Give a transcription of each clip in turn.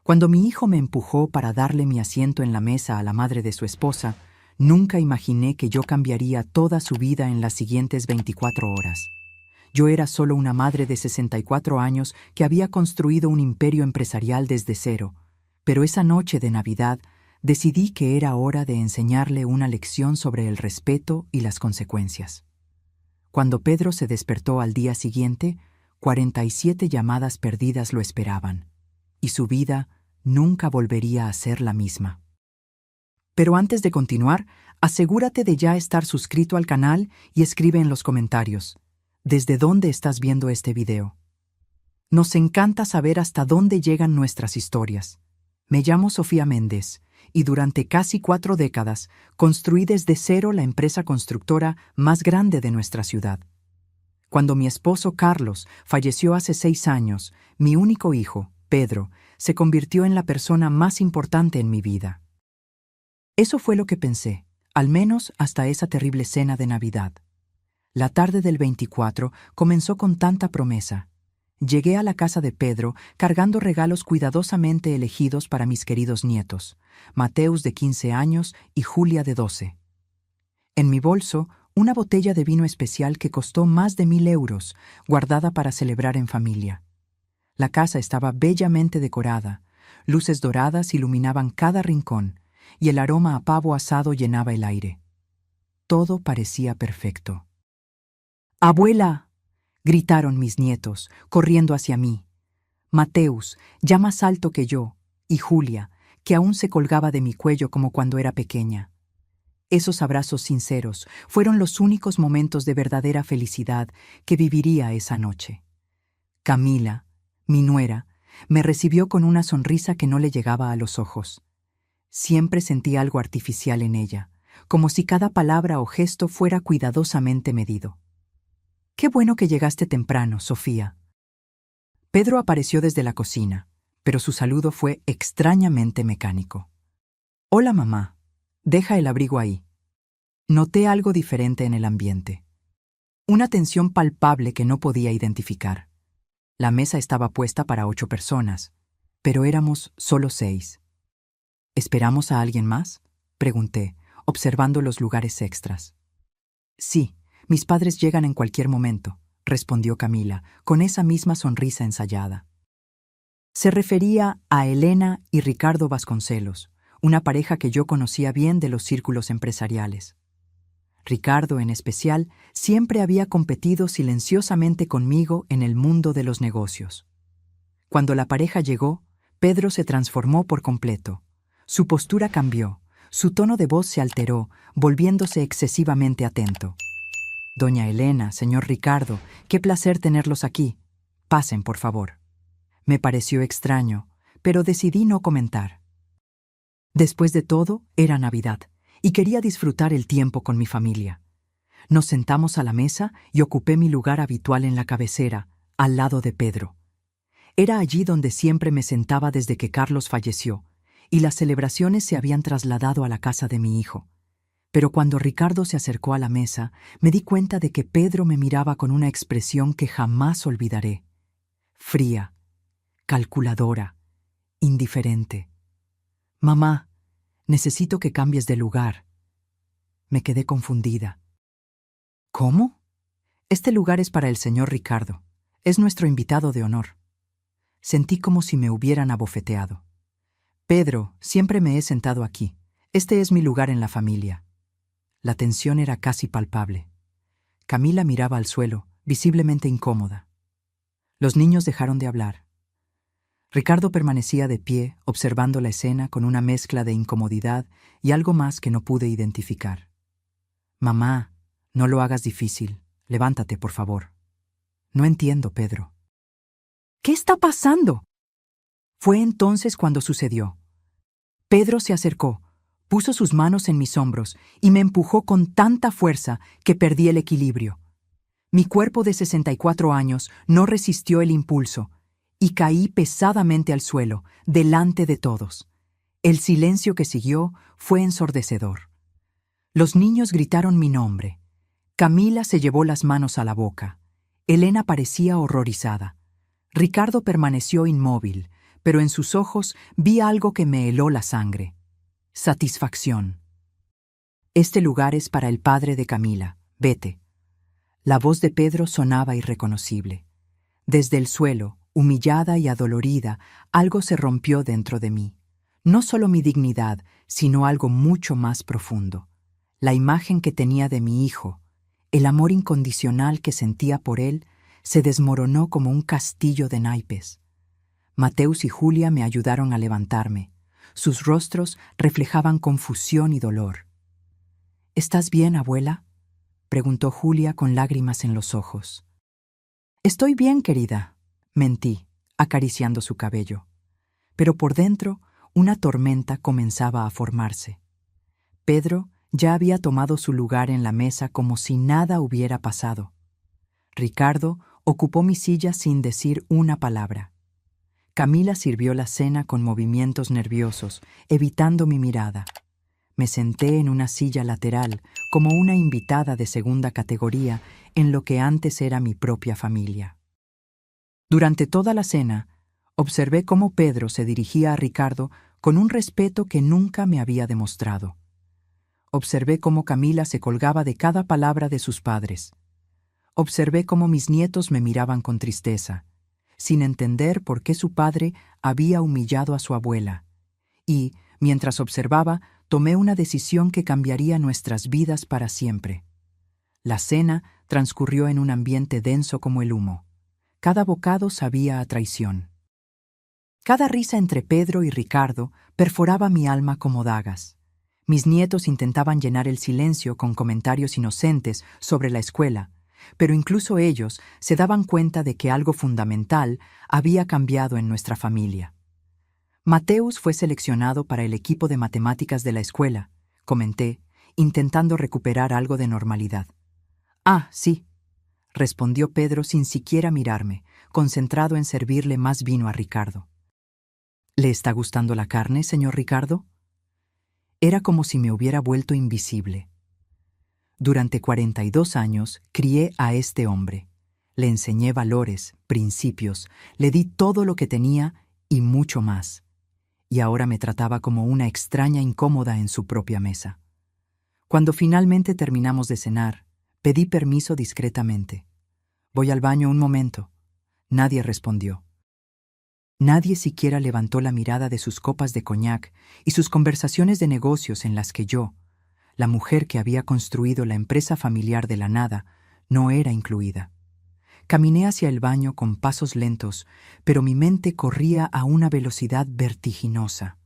Cuando mi hijo me empujó para darle mi asiento en la mesa a la madre de su esposa, nunca imaginé que yo cambiaría toda su vida en las siguientes 24 horas. Yo era solo una madre de 64 años que había construido un imperio empresarial desde cero, pero esa noche de Navidad decidí que era hora de enseñarle una lección sobre el respeto y las consecuencias. Cuando Pedro se despertó al día siguiente, 47 llamadas perdidas lo esperaban, y su vida nunca volvería a ser la misma. Pero antes de continuar, asegúrate de ya estar suscrito al canal y escribe en los comentarios ¿desde dónde estás viendo este video? Nos encanta saber hasta dónde llegan nuestras historias. Me llamo Sofía Méndez y durante casi 4 décadas construí desde cero la empresa constructora más grande de nuestra ciudad. Cuando mi esposo Carlos falleció hace 6 años, mi único hijo, Pedro, se convirtió en la persona más importante en mi vida. Eso fue lo que pensé, al menos hasta esa terrible cena de Navidad. La tarde del 24 comenzó con tanta promesa. Llegué a la casa de Pedro cargando regalos cuidadosamente elegidos para mis queridos nietos, Mateus de 15 años y Julia de 12. En mi bolso, una botella de vino especial que costó más de 1,000 euros, guardada para celebrar en familia. La casa estaba bellamente decorada, luces doradas iluminaban cada rincón, y el aroma a pavo asado llenaba el aire. Todo parecía perfecto. ¡Abuela!, gritaron mis nietos, corriendo hacia mí. Mateus, ya más alto que yo, y Julia, que aún se colgaba de mi cuello como cuando era pequeña. Esos abrazos sinceros fueron los únicos momentos de verdadera felicidad que viviría esa noche. Camila, mi nuera, me recibió con una sonrisa que no le llegaba a los ojos. Siempre sentí algo artificial en ella, como si cada palabra o gesto fuera cuidadosamente medido. «Qué bueno que llegaste temprano, Sofía». Pedro apareció desde la cocina, pero su saludo fue extrañamente mecánico. «Hola, mamá. Deja el abrigo ahí». Noté algo diferente en el ambiente. Una tensión palpable que no podía identificar. La mesa estaba puesta para 8 personas, pero éramos solo 6. ¿Esperamos a alguien más?, pregunté, observando los lugares extras. Sí, mis padres llegan en cualquier momento, respondió Camila, con esa misma sonrisa ensayada. Se refería a Elena y Ricardo Vasconcelos, una pareja que yo conocía bien de los círculos empresariales. Ricardo, en especial, siempre había competido silenciosamente conmigo en el mundo de los negocios. Cuando la pareja llegó, Pedro se transformó por completo. Su postura cambió, su tono de voz se alteró, volviéndose excesivamente atento. «Doña Elena, señor Ricardo, qué placer tenerlos aquí. Pasen, por favor». Me pareció extraño, pero decidí no comentar. Después de todo, era Navidad, y quería disfrutar el tiempo con mi familia. Nos sentamos a la mesa y ocupé mi lugar habitual en la cabecera, al lado de Pedro. Era allí donde siempre me sentaba desde que Carlos falleció, y las celebraciones se habían trasladado a la casa de mi hijo. Pero cuando Ricardo se acercó a la mesa, me di cuenta de que Pedro me miraba con una expresión que jamás olvidaré. Fría, calculadora, indiferente. «Mamá, necesito que cambies de lugar». Me quedé confundida. «¿Cómo?» «Este lugar es para el señor Ricardo. Es nuestro invitado de honor». Sentí como si me hubieran abofeteado. «Pedro, siempre me he sentado aquí. Este es mi lugar en la familia». La tensión era casi palpable. Camila miraba al suelo, visiblemente incómoda. Los niños dejaron de hablar. Ricardo permanecía de pie, observando la escena con una mezcla de incomodidad y algo más que no pude identificar. «Mamá, no lo hagas difícil. Levántate, por favor». «No entiendo, Pedro». «¿Qué está pasando?». Fue entonces cuando sucedió. Pedro se acercó, puso sus manos en mis hombros y me empujó con tanta fuerza que perdí el equilibrio. Mi cuerpo de 64 años no resistió el impulso y caí pesadamente al suelo, delante de todos. El silencio que siguió fue ensordecedor. Los niños gritaron mi nombre. Camila se llevó las manos a la boca. Elena parecía horrorizada. Ricardo permaneció inmóvil, pero en sus ojos vi algo que me heló la sangre. Satisfacción. Este lugar es para el padre de Camila. Vete. La voz de Pedro sonaba irreconocible. Desde el suelo, humillada y adolorida, algo se rompió dentro de mí. No solo mi dignidad, sino algo mucho más profundo. La imagen que tenía de mi hijo, el amor incondicional que sentía por él, se desmoronó como un castillo de naipes. Mateus y Julia me ayudaron a levantarme. Sus rostros reflejaban confusión y dolor. ¿Estás bien, abuela?, preguntó Julia con lágrimas en los ojos. Estoy bien, querida, mentí, acariciando su cabello. Pero por dentro, una tormenta comenzaba a formarse. Pedro ya había tomado su lugar en la mesa como si nada hubiera pasado. Ricardo ocupó mi silla sin decir una palabra. Camila sirvió la cena con movimientos nerviosos, evitando mi mirada. Me senté en una silla lateral, como una invitada de segunda categoría en lo que antes era mi propia familia. Durante toda la cena, observé cómo Pedro se dirigía a Ricardo con un respeto que nunca me había demostrado. Observé cómo Camila se colgaba de cada palabra de sus padres. Observé cómo mis nietos me miraban con tristeza, sin entender por qué su padre había humillado a su abuela. Y, mientras observaba, tomé una decisión que cambiaría nuestras vidas para siempre. La cena transcurrió en un ambiente denso como el humo. Cada bocado sabía a traición. Cada risa entre Pedro y Ricardo perforaba mi alma como dagas. Mis nietos intentaban llenar el silencio con comentarios inocentes sobre la escuela, pero incluso ellos se daban cuenta de que algo fundamental había cambiado en nuestra familia. Mateus fue seleccionado para el equipo de matemáticas de la escuela, comenté, intentando recuperar algo de normalidad. Ah, sí, respondió Pedro sin siquiera mirarme, concentrado en servirle más vino a Ricardo. ¿Le está gustando la carne, señor Ricardo? Era como si me hubiera vuelto invisible. Durante 42 años crié a este hombre. Le enseñé valores, principios, le di todo lo que tenía y mucho más. Y ahora me trataba como una extraña incómoda en su propia mesa. Cuando finalmente terminamos de cenar, pedí permiso discretamente. «Voy al baño un momento». Nadie respondió. Nadie siquiera levantó la mirada de sus copas de coñac y sus conversaciones de negocios en las que yo, la mujer que había construido la empresa familiar de la nada, no era incluida. Caminé hacia el baño con pasos lentos, pero mi mente corría a una velocidad vertiginosa.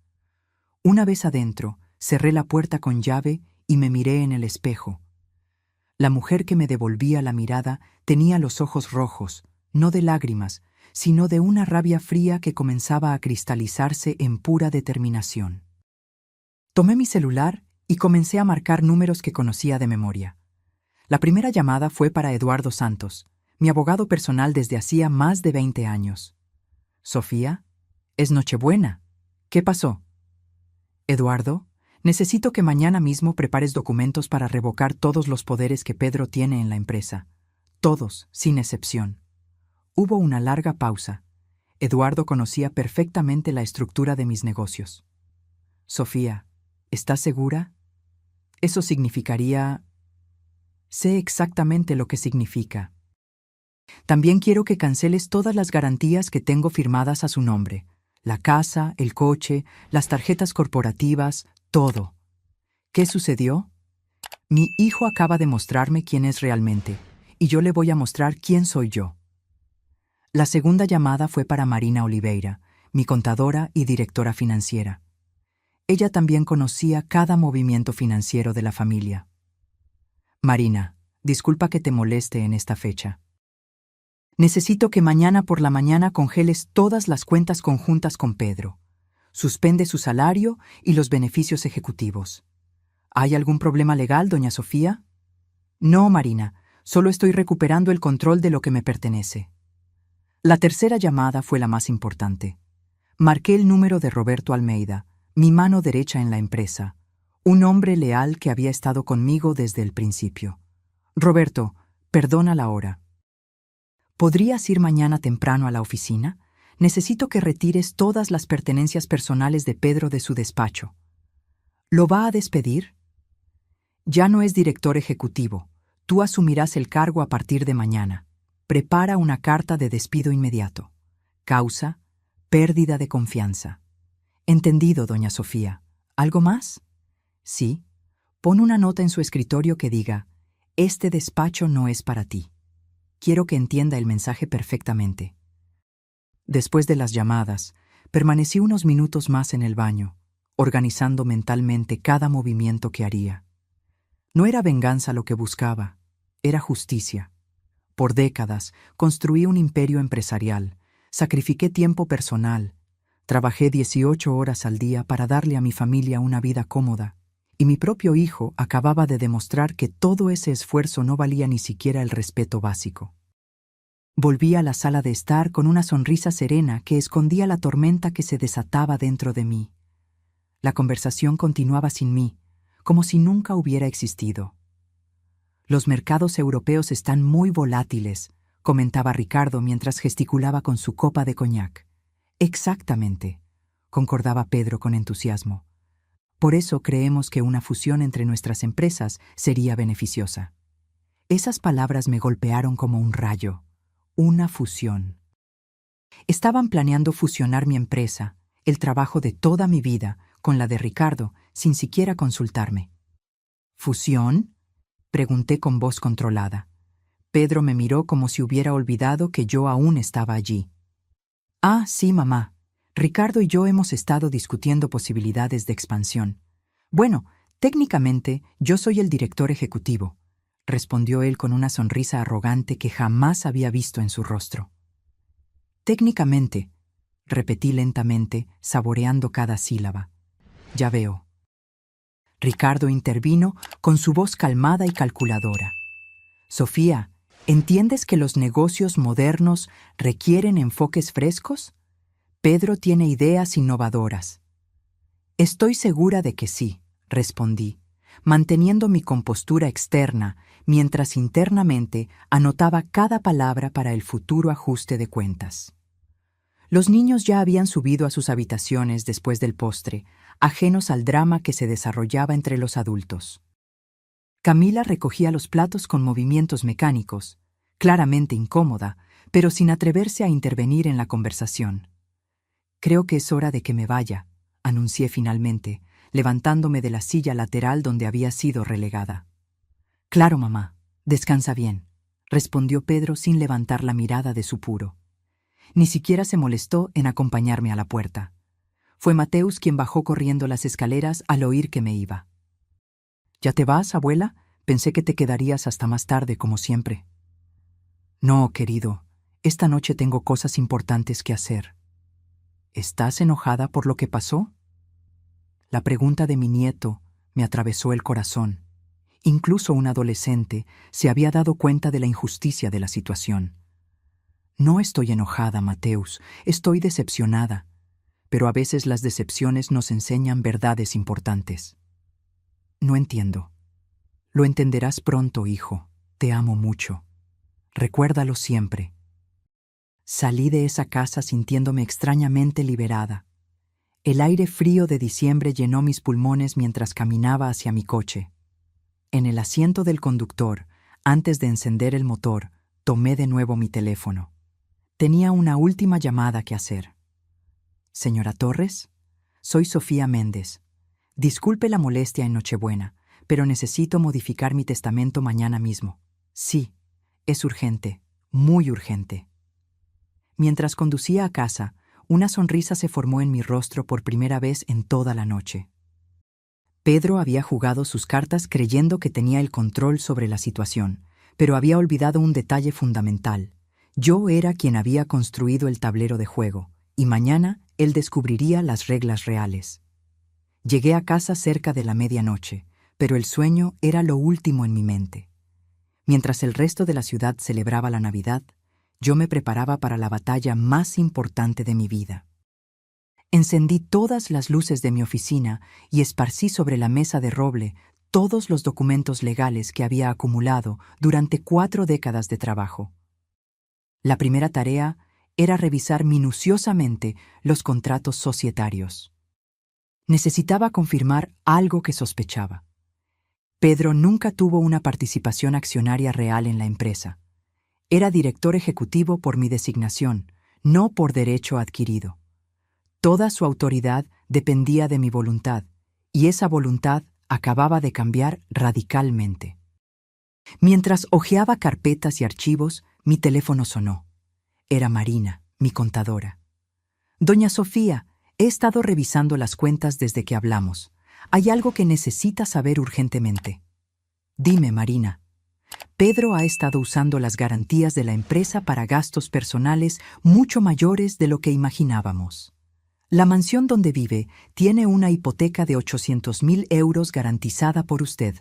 Una vez adentro, cerré la puerta con llave y me miré en el espejo. La mujer que me devolvía la mirada tenía los ojos rojos, no de lágrimas, sino de una rabia fría que comenzaba a cristalizarse en pura determinación. Tomé mi celular y comencé a marcar números que conocía de memoria. La primera llamada fue para Eduardo Santos, mi abogado personal desde hacía más de 20 años. «Sofía, es Nochebuena. ¿Qué pasó?» «Eduardo, necesito que mañana mismo prepares documentos para revocar todos los poderes que Pedro tiene en la empresa. Todos, sin excepción». Hubo una larga pausa. Eduardo conocía perfectamente la estructura de mis negocios. «Sofía, ¿estás segura? Eso significaría...» «Sé exactamente lo que significa. También quiero que canceles todas las garantías que tengo firmadas a su nombre. La casa, el coche, las tarjetas corporativas, todo». ¿Qué sucedió? Mi hijo acaba de mostrarme quién es realmente, y yo le voy a mostrar quién soy yo. La segunda llamada fue para Marina Oliveira, mi contadora y directora financiera. Ella también conocía cada movimiento financiero de la familia. «Marina, disculpa que te moleste en esta fecha. Necesito que mañana por la mañana congeles todas las cuentas conjuntas con Pedro. Suspende su salario y los beneficios ejecutivos. ¿Hay algún problema legal, doña Sofía?» «No, Marina, solo estoy recuperando el control de lo que me pertenece». La tercera llamada fue la más importante. Marqué el número de Roberto Almeida, mi mano derecha en la empresa, un hombre leal que había estado conmigo desde el principio. «Roberto, perdona la hora. ¿Podrías ir mañana temprano a la oficina? Necesito que retires todas las pertenencias personales de Pedro de su despacho. ¿Lo va a despedir? Ya no es director ejecutivo. Tú asumirás el cargo a partir de mañana. Prepara una carta de despido inmediato. Causa: pérdida de confianza. Entendido, doña Sofía. ¿Algo más? Sí. Pon una nota en su escritorio que diga: este despacho no es para ti. Quiero que entienda el mensaje perfectamente. Después de las llamadas, permanecí unos minutos más en el baño, organizando mentalmente cada movimiento que haría. No era venganza lo que buscaba, era justicia. Por décadas construí un imperio empresarial, sacrifiqué tiempo personal, trabajé 18 horas al día para darle a mi familia una vida cómoda, y mi propio hijo acababa de demostrar que todo ese esfuerzo no valía ni siquiera el respeto básico. Volví a la sala de estar con una sonrisa serena que escondía la tormenta que se desataba dentro de mí. La conversación continuaba sin mí, como si nunca hubiera existido. Los mercados europeos están muy volátiles, comentaba Ricardo mientras gesticulaba con su copa de coñac. Exactamente, concordaba Pedro con entusiasmo. Por eso creemos que una fusión entre nuestras empresas sería beneficiosa. Esas palabras me golpearon como un rayo. Una fusión. Estaban planeando fusionar mi empresa, el trabajo de toda mi vida, con la de Ricardo, sin siquiera consultarme. ¿Fusión?, pregunté con voz controlada. Pedro me miró como si hubiera olvidado que yo aún estaba allí. Ah, sí, mamá. Ricardo y yo hemos estado discutiendo posibilidades de expansión. Bueno, técnicamente yo soy el director ejecutivo, respondió él con una sonrisa arrogante que jamás había visto en su rostro. Técnicamente, repetí lentamente, saboreando cada sílaba. Ya veo. Ricardo intervino con su voz calmada y calculadora. Sofía, ¿entiendes que los negocios modernos requieren enfoques frescos? Pedro tiene ideas innovadoras. Estoy segura de que sí, respondí, manteniendo mi compostura externa, mientras internamente anotaba cada palabra para el futuro ajuste de cuentas. Los niños ya habían subido a sus habitaciones después del postre, ajenos al drama que se desarrollaba entre los adultos. Camila recogía los platos con movimientos mecánicos, claramente incómoda, pero sin atreverse a intervenir en la conversación. Creo que es hora de que me vaya, anuncié finalmente, levantándome de la silla lateral donde había sido relegada. Claro, mamá, descansa bien, respondió Pedro sin levantar la mirada de su puro. Ni siquiera se molestó en acompañarme a la puerta. Fue Mateus quien bajó corriendo las escaleras al oír que me iba. ¿Ya te vas, abuela? Pensé que te quedarías hasta más tarde, como siempre. No, querido, esta noche tengo cosas importantes que hacer. ¿Estás enojada por lo que pasó? La pregunta de mi nieto me atravesó el corazón. Incluso un adolescente se había dado cuenta de la injusticia de la situación. No estoy enojada, Mateus, estoy decepcionada, pero a veces las decepciones nos enseñan verdades importantes. No entiendo. Lo entenderás pronto, hijo. Te amo mucho. Recuérdalo siempre. Salí de esa casa sintiéndome extrañamente liberada. El aire frío de diciembre llenó mis pulmones mientras caminaba hacia mi coche. En el asiento del conductor, antes de encender el motor, tomé de nuevo mi teléfono. Tenía una última llamada que hacer. Señora Torres, soy Sofía Méndez. Disculpe la molestia en Nochebuena, pero necesito modificar mi testamento mañana mismo. Sí, es urgente, muy urgente. Mientras conducía a casa, una sonrisa se formó en mi rostro por primera vez en toda la noche. Pedro había jugado sus cartas creyendo que tenía el control sobre la situación, pero había olvidado un detalle fundamental. Yo era quien había construido el tablero de juego, y mañana él descubriría las reglas reales. Llegué a casa cerca de la medianoche, pero el sueño era lo último en mi mente. Mientras el resto de la ciudad celebraba la Navidad, yo me preparaba para la batalla más importante de mi vida. Encendí todas las luces de mi oficina y esparcí sobre la mesa de roble todos los documentos legales que había acumulado durante 4 décadas de trabajo. La primera tarea era revisar minuciosamente los contratos societarios. Necesitaba confirmar algo que sospechaba. Pedro nunca tuvo una participación accionaria real en la empresa. Era director ejecutivo por mi designación, no por derecho adquirido. Toda su autoridad dependía de mi voluntad, y esa voluntad acababa de cambiar radicalmente. Mientras hojeaba carpetas y archivos, mi teléfono sonó. Era Marina, mi contadora. Doña Sofía, he estado revisando las cuentas desde que hablamos. Hay algo que necesita saber urgentemente. Dime, Marina. Pedro ha estado usando las garantías de la empresa para gastos personales mucho mayores de lo que imaginábamos. La mansión donde vive tiene una hipoteca de 800.000 euros garantizada por usted.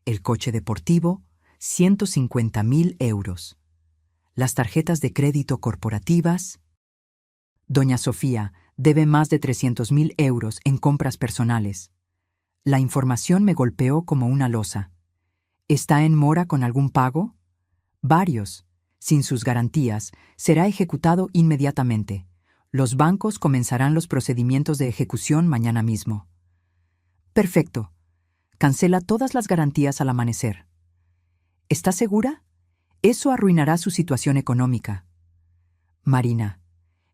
El coche deportivo, 150.000 euros. Las tarjetas de crédito corporativas. Doña Sofía debe más de 300.000 euros en compras personales. La información me golpeó como una losa. ¿Está en mora con algún pago? Varios. Sin sus garantías, será ejecutado inmediatamente. Los bancos comenzarán los procedimientos de ejecución mañana mismo. Perfecto. Cancela todas las garantías al amanecer. ¿Está segura? Eso arruinará su situación económica. Marina,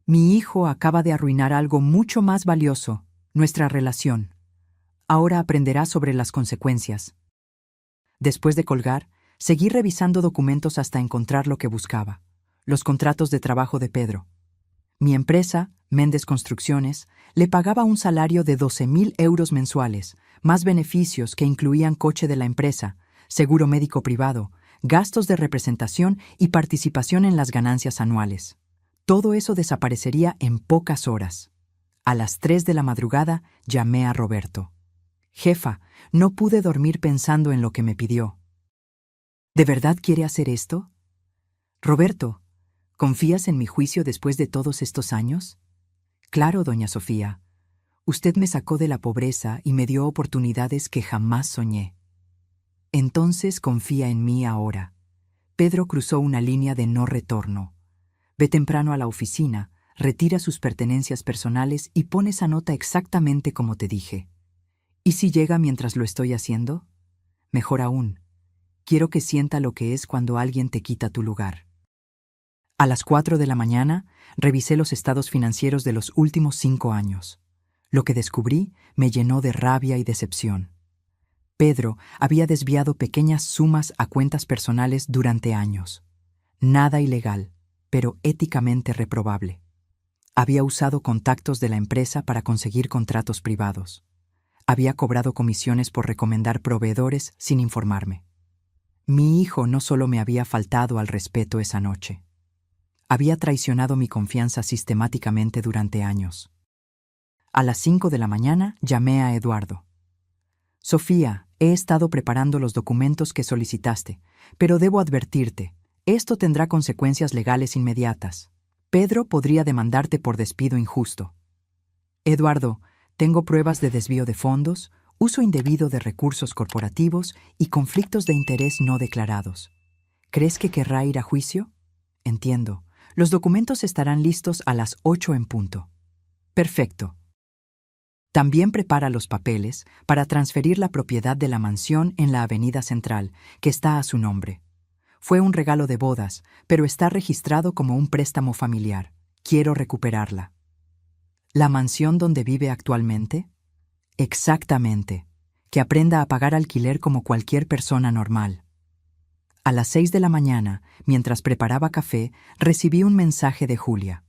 mi hijo acaba de arruinar algo mucho más valioso, nuestra relación. Ahora aprenderá sobre las consecuencias. Después de colgar, seguí revisando documentos hasta encontrar lo que buscaba: los contratos de trabajo de Pedro. Mi empresa, Méndez Construcciones, le pagaba un salario de 12.000 euros mensuales, más beneficios que incluían coche de la empresa, seguro médico privado, gastos de representación y participación en las ganancias anuales. Todo eso desaparecería en pocas horas. A las 3 de la madrugada llamé a Roberto. Jefa, no pude dormir pensando en lo que me pidió. ¿De verdad quiere hacer esto? Roberto, ¿confías en mi juicio después de todos estos años? Claro, doña Sofía. Usted me sacó de la pobreza y me dio oportunidades que jamás soñé. Entonces confía en mí ahora. Pedro cruzó una línea de no retorno. Ve temprano a la oficina, retira sus pertenencias personales y pone esa nota exactamente como te dije. ¿Y si llega mientras lo estoy haciendo? Mejor aún. Quiero que sienta lo que es cuando alguien te quita tu lugar. A las 4 de la mañana, revisé los estados financieros de los últimos 5 años. Lo que descubrí me llenó de rabia y decepción. Pedro había desviado pequeñas sumas a cuentas personales durante años. Nada ilegal, pero éticamente reprobable. Había usado contactos de la empresa para conseguir contratos privados. Había cobrado comisiones por recomendar proveedores sin informarme. Mi hijo no solo me había faltado al respeto esa noche. Había traicionado mi confianza sistemáticamente durante años. A las 5 de la mañana llamé a Eduardo. Sofía, he estado preparando los documentos que solicitaste, pero debo advertirte, esto tendrá consecuencias legales inmediatas. Pedro podría demandarte por despido injusto. Eduardo, tengo pruebas de desvío de fondos, uso indebido de recursos corporativos y conflictos de interés no declarados. ¿Crees que querrá ir a juicio? Entiendo. Los documentos estarán listos a las 8 en punto. Perfecto. También prepara los papeles para transferir la propiedad de la mansión en la Avenida Central, que está a su nombre. Fue un regalo de bodas, pero está registrado como un préstamo familiar. Quiero recuperarla. ¿La mansión donde vive actualmente? Exactamente. Que aprenda a pagar alquiler como cualquier persona normal. A las 6 de la mañana, mientras preparaba café, recibí un mensaje de Julia.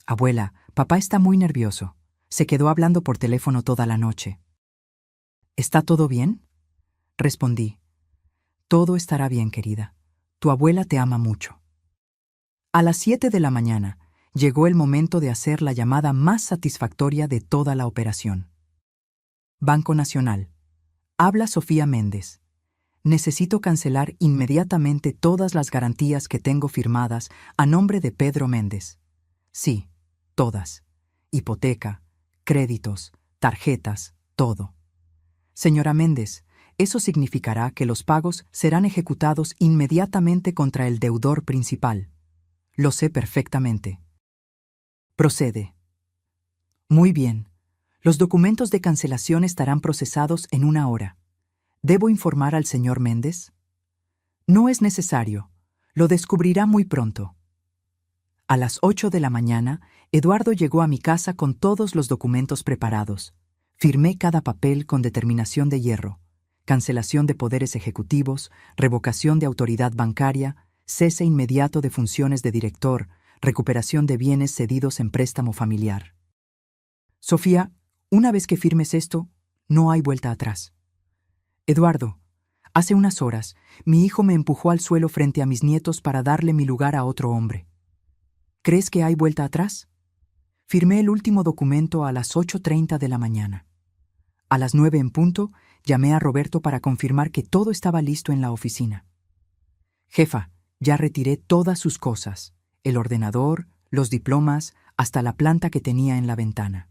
Abuela, papá está muy nervioso. Se quedó hablando por teléfono toda la noche. ¿Está todo bien? Respondí. Todo estará bien, querida. Tu abuela te ama mucho. A las 7 de la mañana, llegó el momento de hacer la llamada más satisfactoria de toda la operación. Banco Nacional. Habla Sofía Méndez. Necesito cancelar inmediatamente todas las garantías que tengo firmadas a nombre de Pedro Méndez. Sí, todas. Hipoteca, créditos, tarjetas, todo. Señora Méndez, eso significará que los pagos serán ejecutados inmediatamente contra el deudor principal. Lo sé perfectamente. Procede. Muy bien. Los documentos de cancelación estarán procesados en 1 hora. ¿Debo informar al señor Méndez? No es necesario. Lo descubrirá muy pronto. A las 8 de la mañana, Eduardo llegó a mi casa con todos los documentos preparados. Firmé cada papel con determinación de hierro. Cancelación de poderes ejecutivos, revocación de autoridad bancaria, cese inmediato de funciones de director, recuperación de bienes cedidos en préstamo familiar. Sofía, una vez que firmes esto, no hay vuelta atrás. Eduardo, hace unas horas, mi hijo me empujó al suelo frente a mis nietos para darle mi lugar a otro hombre. ¿Crees que hay vuelta atrás? Firmé el último documento a las 8:30 de la mañana. A las 9 en punto, llamé a Roberto para confirmar que todo estaba listo en la oficina. Jefa, ya retiré todas sus cosas, el ordenador, los diplomas, hasta la planta que tenía en la ventana.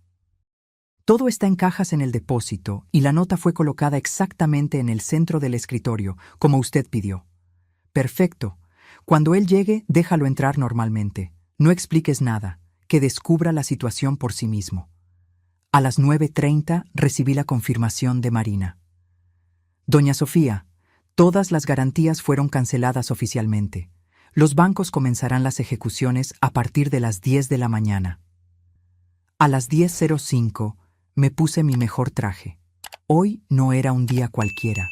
Todo está en cajas en el depósito y la nota fue colocada exactamente en el centro del escritorio, como usted pidió. Perfecto. Cuando él llegue, déjalo entrar normalmente. No expliques nada, que descubra la situación por sí mismo. A las 9:30 recibí la confirmación de Marina. Doña Sofía, todas las garantías fueron canceladas oficialmente. Los bancos comenzarán las ejecuciones a partir de las 10 de la mañana. A las 10:05 me puse mi mejor traje. Hoy no era un día cualquiera.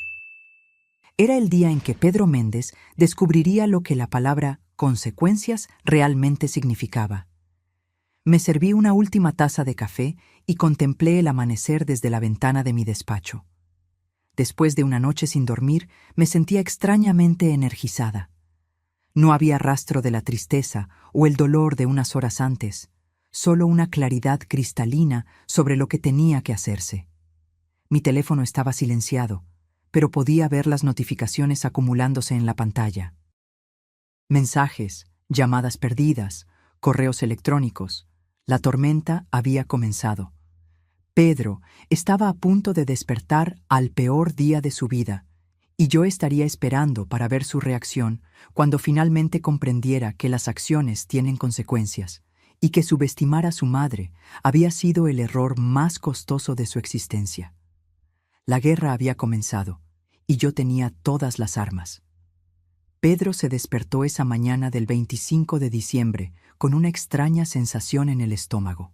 Era el día en que Pedro Méndez descubriría lo que la palabra consecuencias realmente significaba. Me serví una última taza de café y contemplé el amanecer desde la ventana de mi despacho. Después de una noche sin dormir, me sentía extrañamente energizada. No había rastro de la tristeza o el dolor de unas horas antes, solo una claridad cristalina sobre lo que tenía que hacerse. Mi teléfono estaba silenciado, pero podía ver las notificaciones acumulándose en la pantalla. Mensajes, llamadas perdidas, correos electrónicos. La tormenta había comenzado. Pedro estaba a punto de despertar al peor día de su vida, y yo estaría esperando para ver su reacción cuando finalmente comprendiera que las acciones tienen consecuencias y que subestimar a su madre había sido el error más costoso de su existencia. La guerra había comenzado, y yo tenía todas las armas. Pedro se despertó esa mañana del 25 de diciembre con una extraña sensación en el estómago.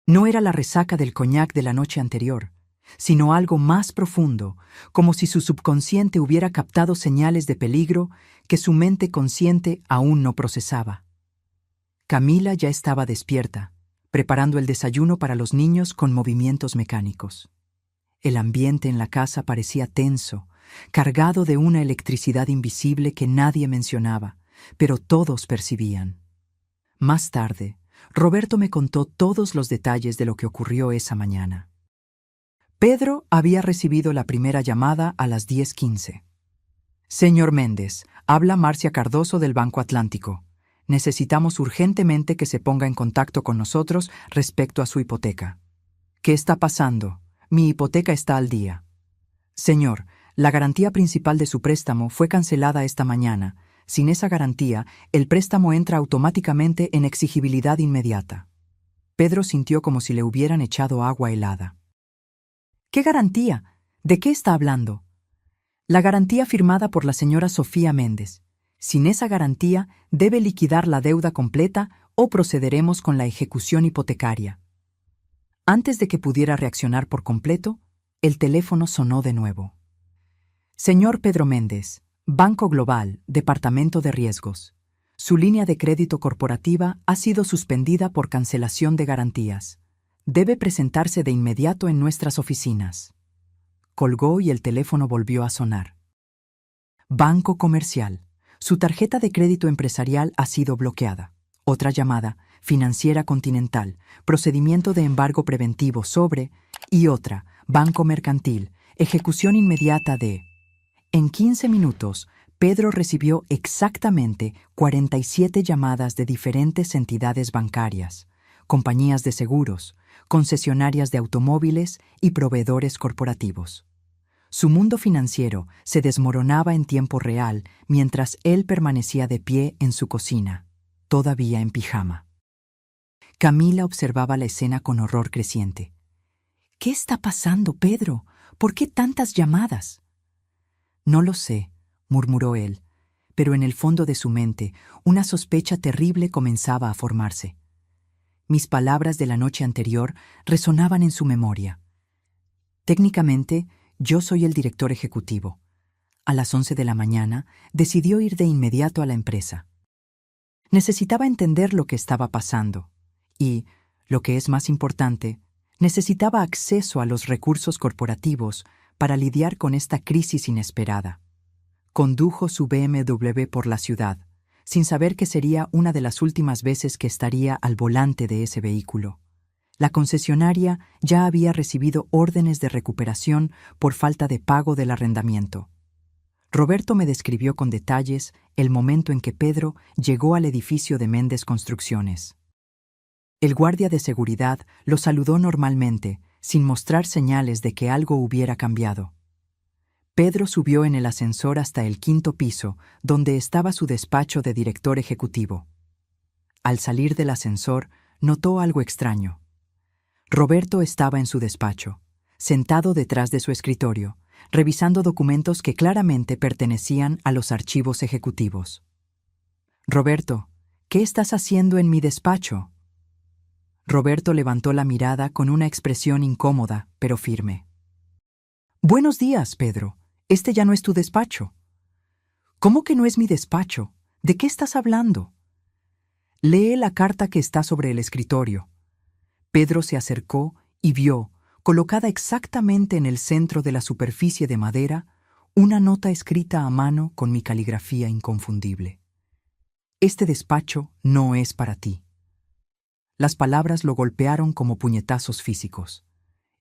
No era la resaca del coñac de la noche anterior, sino algo más profundo, como si su subconsciente hubiera captado señales de peligro que su mente consciente aún no procesaba. Camila ya estaba despierta, preparando el desayuno para los niños con movimientos mecánicos. El ambiente en la casa parecía tenso, cargado de una electricidad invisible que nadie mencionaba, pero todos percibían. Más tarde, Roberto me contó todos los detalles de lo que ocurrió esa mañana. Pedro había recibido la primera llamada a las 10:15. Señor Méndez, habla Marcia Cardoso del Banco Atlántico. Necesitamos urgentemente que se ponga en contacto con nosotros respecto a su hipoteca. ¿Qué está pasando? Mi hipoteca está al día. Señor, la garantía principal de su préstamo fue cancelada esta mañana. Sin esa garantía, el préstamo entra automáticamente en exigibilidad inmediata. Pedro sintió como si le hubieran echado agua helada. ¿Qué garantía? ¿De qué está hablando? La garantía firmada por la señora Sofía Méndez. Sin esa garantía, debe liquidar la deuda completa o procederemos con la ejecución hipotecaria. Antes de que pudiera reaccionar por completo, el teléfono sonó de nuevo. Señor Pedro Méndez, Banco Global, Departamento de Riesgos. Su línea de crédito corporativa ha sido suspendida por cancelación de garantías. Debe presentarse de inmediato en nuestras oficinas. Colgó y el teléfono volvió a sonar. Banco Comercial. Su tarjeta de crédito empresarial ha sido bloqueada. Otra llamada, Financiera Continental, procedimiento de embargo preventivo sobre, y otra, Banco Mercantil, ejecución inmediata de. En 15 minutos, Pedro recibió exactamente 47 llamadas de diferentes entidades bancarias, compañías de seguros, concesionarias de automóviles y proveedores corporativos. Su mundo financiero se desmoronaba en tiempo real mientras él permanecía de pie en su cocina. todavía en pijama. Camila observaba la escena con horror creciente. «¿Qué está pasando, Pedro? ¿Por qué tantas llamadas?» «No lo sé», murmuró él, pero en el fondo de su mente una sospecha terrible comenzaba a formarse. Mis palabras de la noche anterior resonaban en su memoria. Técnicamente, yo soy el director ejecutivo. A las 11 de la mañana decidió ir de inmediato a la empresa. Necesitaba entender lo que estaba pasando y, lo que es más importante, necesitaba acceso a los recursos corporativos para lidiar con esta crisis inesperada. Condujo su BMW por la ciudad, sin saber que sería una de las últimas veces que estaría al volante de ese vehículo. La concesionaria ya había recibido órdenes de recuperación por falta de pago del arrendamiento. Roberto me describió con detalles el momento en que Pedro llegó al edificio de Méndez Construcciones. El guardia de seguridad lo saludó normalmente, sin mostrar señales de que algo hubiera cambiado. Pedro subió en el ascensor hasta el 5º piso, donde estaba su despacho de director ejecutivo. Al salir del ascensor, notó algo extraño. Roberto estaba en su despacho, sentado detrás de su escritorio, revisando documentos que claramente pertenecían a los archivos ejecutivos. «Roberto, ¿qué estás haciendo en mi despacho?» Roberto levantó la mirada con una expresión incómoda, pero firme. «Buenos días, Pedro. Este ya no es tu despacho». «¿Cómo que no es mi despacho? ¿De qué estás hablando?» «Lee la carta que está sobre el escritorio». Pedro se acercó y vio, colocada exactamente en el centro de la superficie de madera, una nota escrita a mano con mi caligrafía inconfundible. «Este despacho no es para ti». Las palabras lo golpearon como puñetazos físicos.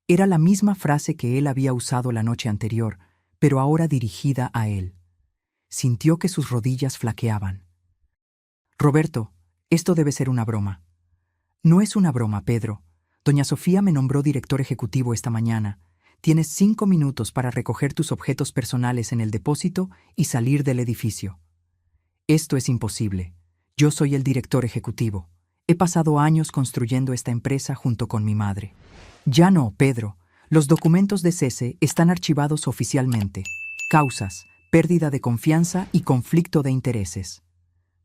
Era la misma frase que él había usado la noche anterior, pero ahora dirigida a él. Sintió que sus rodillas flaqueaban. «Roberto, esto debe ser una broma». «No es una broma, Pedro. Doña Sofía me nombró director ejecutivo esta mañana. Tienes 5 minutos para recoger tus objetos personales en el depósito y salir del edificio». «Esto es imposible. Yo soy el director ejecutivo. He pasado años construyendo esta empresa junto con mi madre». «Ya no, Pedro. Los documentos de cese están archivados oficialmente. Causas, pérdida de confianza y conflicto de intereses».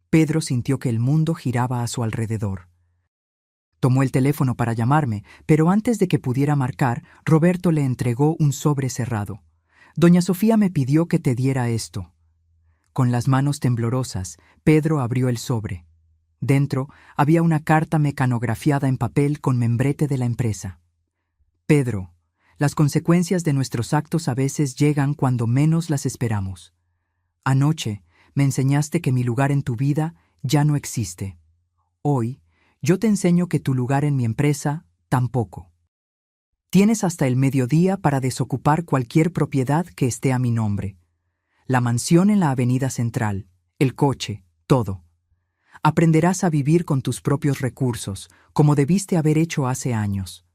Pedro sintió que el mundo giraba a su alrededor. Tomó el teléfono para llamarme, pero antes de que pudiera marcar, Roberto le entregó un sobre cerrado. «Doña Sofía me pidió que te diera esto». Con las manos temblorosas, Pedro abrió el sobre. Dentro había una carta mecanografiada en papel con membrete de la empresa. «Pedro, las consecuencias de nuestros actos a veces llegan cuando menos las esperamos. Anoche me enseñaste que mi lugar en tu vida ya no existe. Hoy yo te enseño que tu lugar en mi empresa tampoco. Tienes hasta el mediodía para desocupar cualquier propiedad que esté a mi nombre. La mansión en la Avenida Central, el coche, todo. Aprenderás a vivir con tus propios recursos, como debiste haber hecho hace años.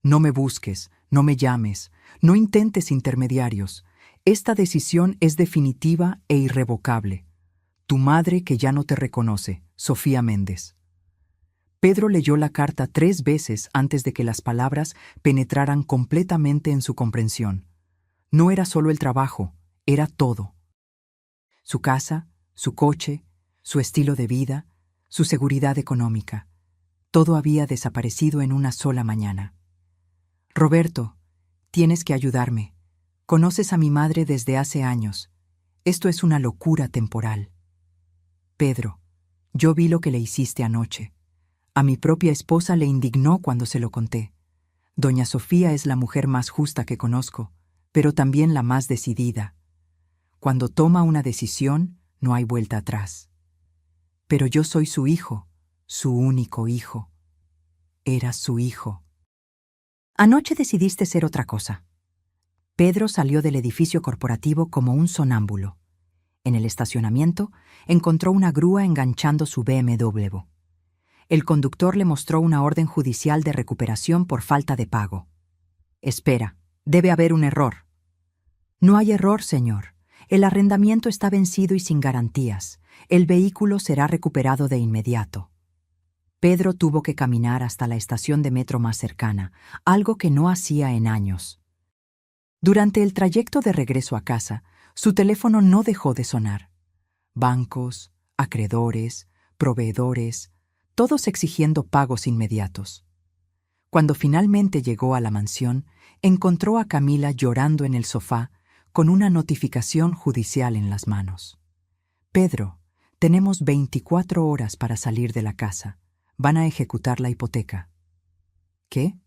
No me busques, no me llames, no intentes intermediarios. Esta decisión es definitiva e irrevocable. Tu madre que ya no te reconoce, Sofía Méndez». Pedro leyó la carta 3 veces antes de que las palabras penetraran completamente en su comprensión. No era solo el trabajo, era todo. Su casa, su coche, su estilo de vida, su seguridad económica. Todo había desaparecido en una sola mañana. «Roberto, tienes que ayudarme. Conoces a mi madre desde hace años. Esto es una locura temporal». «Pedro, yo vi lo que le hiciste anoche. A mi propia esposa le indignó cuando se lo conté. Doña Sofía es la mujer más justa que conozco, pero también la más decidida. Cuando toma una decisión, no hay vuelta atrás. Pero yo soy su hijo, su único hijo. Era su hijo». «Anoche decidiste ser otra cosa». Pedro salió del edificio corporativo como un sonámbulo. En el estacionamiento encontró una grúa enganchando su BMW. El conductor le mostró una orden judicial de recuperación por falta de pago. «Espera, debe haber un error». «No hay error, señor. El arrendamiento está vencido y sin garantías. El vehículo será recuperado de inmediato. Pedro tuvo que caminar hasta la estación de metro más cercana, algo que no hacía en años. Durante el trayecto de regreso a casa, su teléfono no dejó de sonar. Bancos, acreedores, proveedores, todos exigiendo pagos inmediatos. Cuando finalmente llegó a la mansión, encontró a Camila llorando en el sofá con una notificación judicial en las manos. Pedro, tenemos 24 horas para salir de la casa. Van a ejecutar la hipoteca. ¿Qué?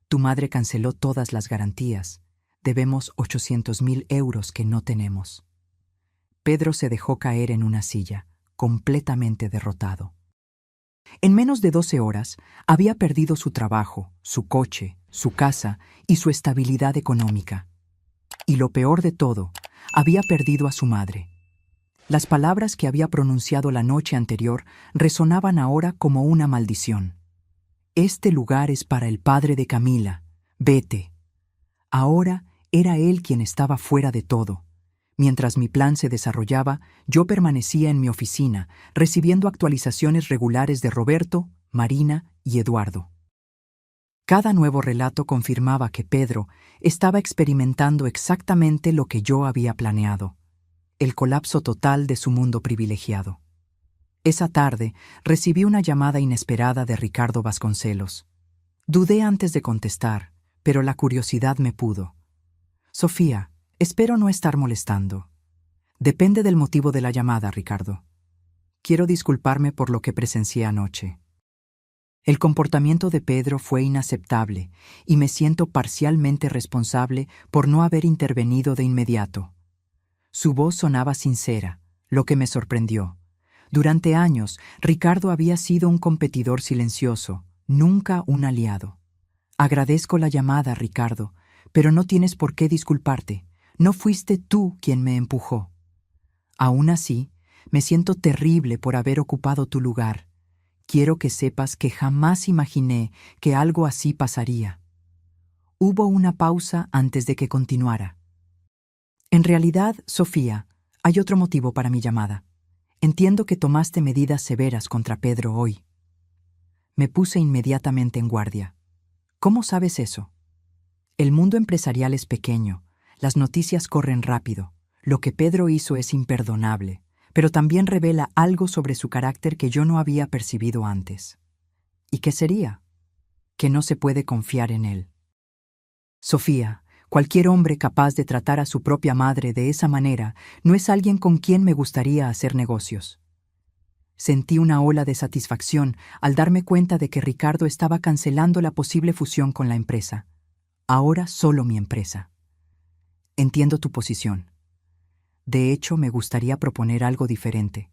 Tu madre canceló todas las garantías. Debemos 800.000 euros que no tenemos. Pedro se dejó caer en una silla, completamente derrotado. En menos de 12 horas, había perdido su trabajo, su coche, su casa y su estabilidad económica. Y lo peor de todo, había perdido a su madre. Las palabras que había pronunciado la noche anterior resonaban ahora como una maldición. Este lugar es para el padre de Camila. Vete. Ahora era él quien estaba fuera de todo. Mientras mi plan se desarrollaba, yo permanecía en mi oficina, recibiendo actualizaciones regulares de Roberto, Marina y Eduardo. Cada nuevo relato confirmaba que Pedro estaba experimentando exactamente lo que yo había planeado: el colapso total de su mundo privilegiado. Esa tarde recibí una llamada inesperada de Ricardo Vasconcelos. Dudé antes de contestar, pero la curiosidad me pudo. Sofía, espero no estar molestando. Depende del motivo de la llamada, Ricardo. Quiero disculparme por lo que presencié anoche. El comportamiento de Pedro fue inaceptable y me siento parcialmente responsable por no haber intervenido de inmediato. Su voz sonaba sincera, lo que me sorprendió. Durante años, Ricardo había sido un competidor silencioso, nunca un aliado. Agradezco la llamada, Ricardo, pero no tienes por qué disculparte. No fuiste tú quien me empujó. Aún así, me siento terrible por haber ocupado tu lugar. Quiero que sepas que jamás imaginé que algo así pasaría. Hubo una pausa antes de que continuara. En realidad, Sofía, hay otro motivo para mi llamada. Entiendo que tomaste medidas severas contra Pedro hoy. Me puse inmediatamente en guardia. ¿Cómo sabes eso? El mundo empresarial es pequeño, las noticias corren rápido. Lo que Pedro hizo es imperdonable, pero también revela algo sobre su carácter que yo no había percibido antes. ¿Y qué sería? Que no se puede confiar en él. Sofía, cualquier hombre capaz de tratar a su propia madre de esa manera no es alguien con quien me gustaría hacer negocios. Sentí una ola de satisfacción al darme cuenta de que Ricardo estaba cancelando la posible fusión con la empresa. Ahora solo mi empresa. Entiendo tu posición. De hecho, me gustaría proponer algo diferente.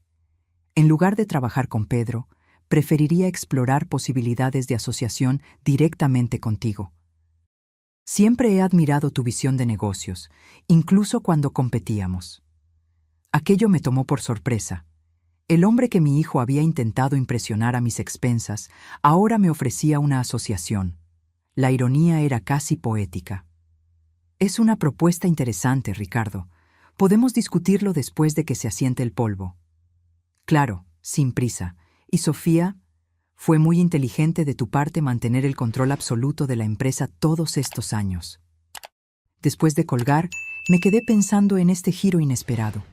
En lugar de trabajar con Pedro, preferiría explorar posibilidades de asociación directamente contigo. Siempre he admirado tu visión de negocios, incluso cuando competíamos. Aquello me tomó por sorpresa. El hombre que mi hijo había intentado impresionar a mis expensas ahora me ofrecía una asociación. La ironía era casi poética. Es una propuesta interesante, Ricardo. Podemos discutirlo después de que se asiente el polvo. Claro, sin prisa. Y Sofía, fue muy inteligente de tu parte mantener el control absoluto de la empresa todos estos años. Después de colgar, me quedé pensando en este giro inesperado.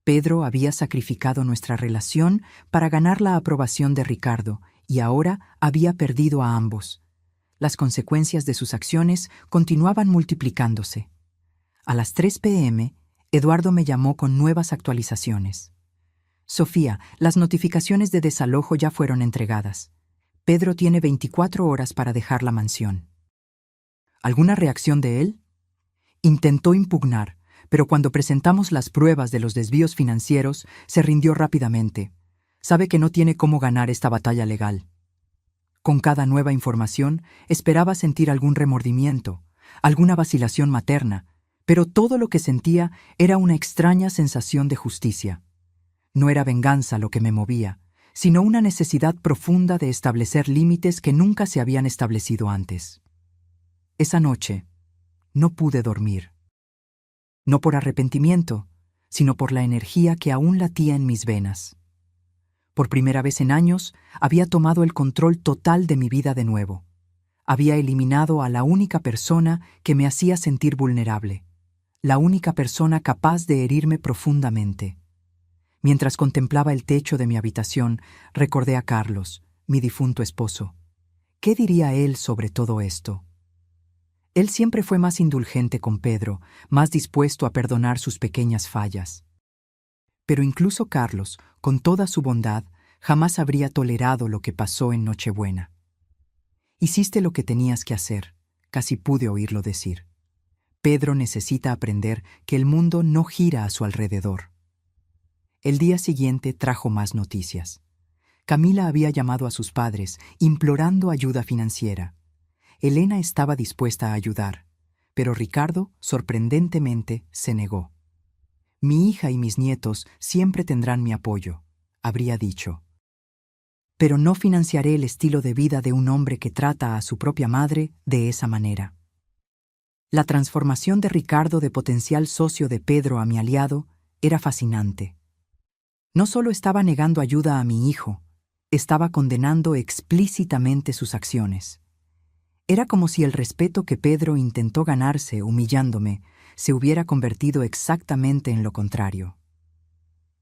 Pedro había sacrificado nuestra relación para ganar la aprobación de Ricardo y ahora había perdido a ambos. Las consecuencias de sus acciones continuaban multiplicándose. A las 3 p.m., Eduardo me llamó con nuevas actualizaciones. Sofía, las notificaciones de desalojo ya fueron entregadas. Pedro tiene 24 horas para dejar la mansión. ¿Alguna reacción de él? Intentó impugnar, pero cuando presentamos las pruebas de los desvíos financieros, se rindió rápidamente. Sabe que no tiene cómo ganar esta batalla legal. Con cada nueva información, esperaba sentir algún remordimiento, alguna vacilación materna, pero todo lo que sentía era una extraña sensación de justicia. No era venganza lo que me movía, sino una necesidad profunda de establecer límites que nunca se habían establecido antes. Esa noche, no pude dormir. no por arrepentimiento, sino por la energía que aún latía en mis venas. Por primera vez en años, había tomado el control total de mi vida de nuevo. Había eliminado a la única persona que me hacía sentir vulnerable, la única persona capaz de herirme profundamente. Mientras contemplaba el techo de mi habitación, recordé a Carlos, mi difunto esposo. ¿Qué diría él sobre todo esto? Él siempre fue más indulgente con Pedro, más dispuesto a perdonar sus pequeñas fallas. Pero incluso Carlos, con toda su bondad, jamás habría tolerado lo que pasó en Nochebuena. Hiciste lo que tenías que hacer, casi pude oírlo decir. Pedro necesita aprender que el mundo no gira a su alrededor. El día siguiente trajo más noticias. Camila había llamado a sus padres, implorando ayuda financiera. Elena estaba dispuesta a ayudar, pero Ricardo, sorprendentemente, se negó. Mi hija y mis nietos siempre tendrán mi apoyo, habría dicho. Pero no financiaré el estilo de vida de un hombre que trata a su propia madre de esa manera. La transformación de Ricardo de potencial socio de Pedro a mi aliado era fascinante. No solo estaba negando ayuda a mi hijo, estaba condenando explícitamente sus acciones. Era como si el respeto que Pedro intentó ganarse humillándome se hubiera convertido exactamente en lo contrario.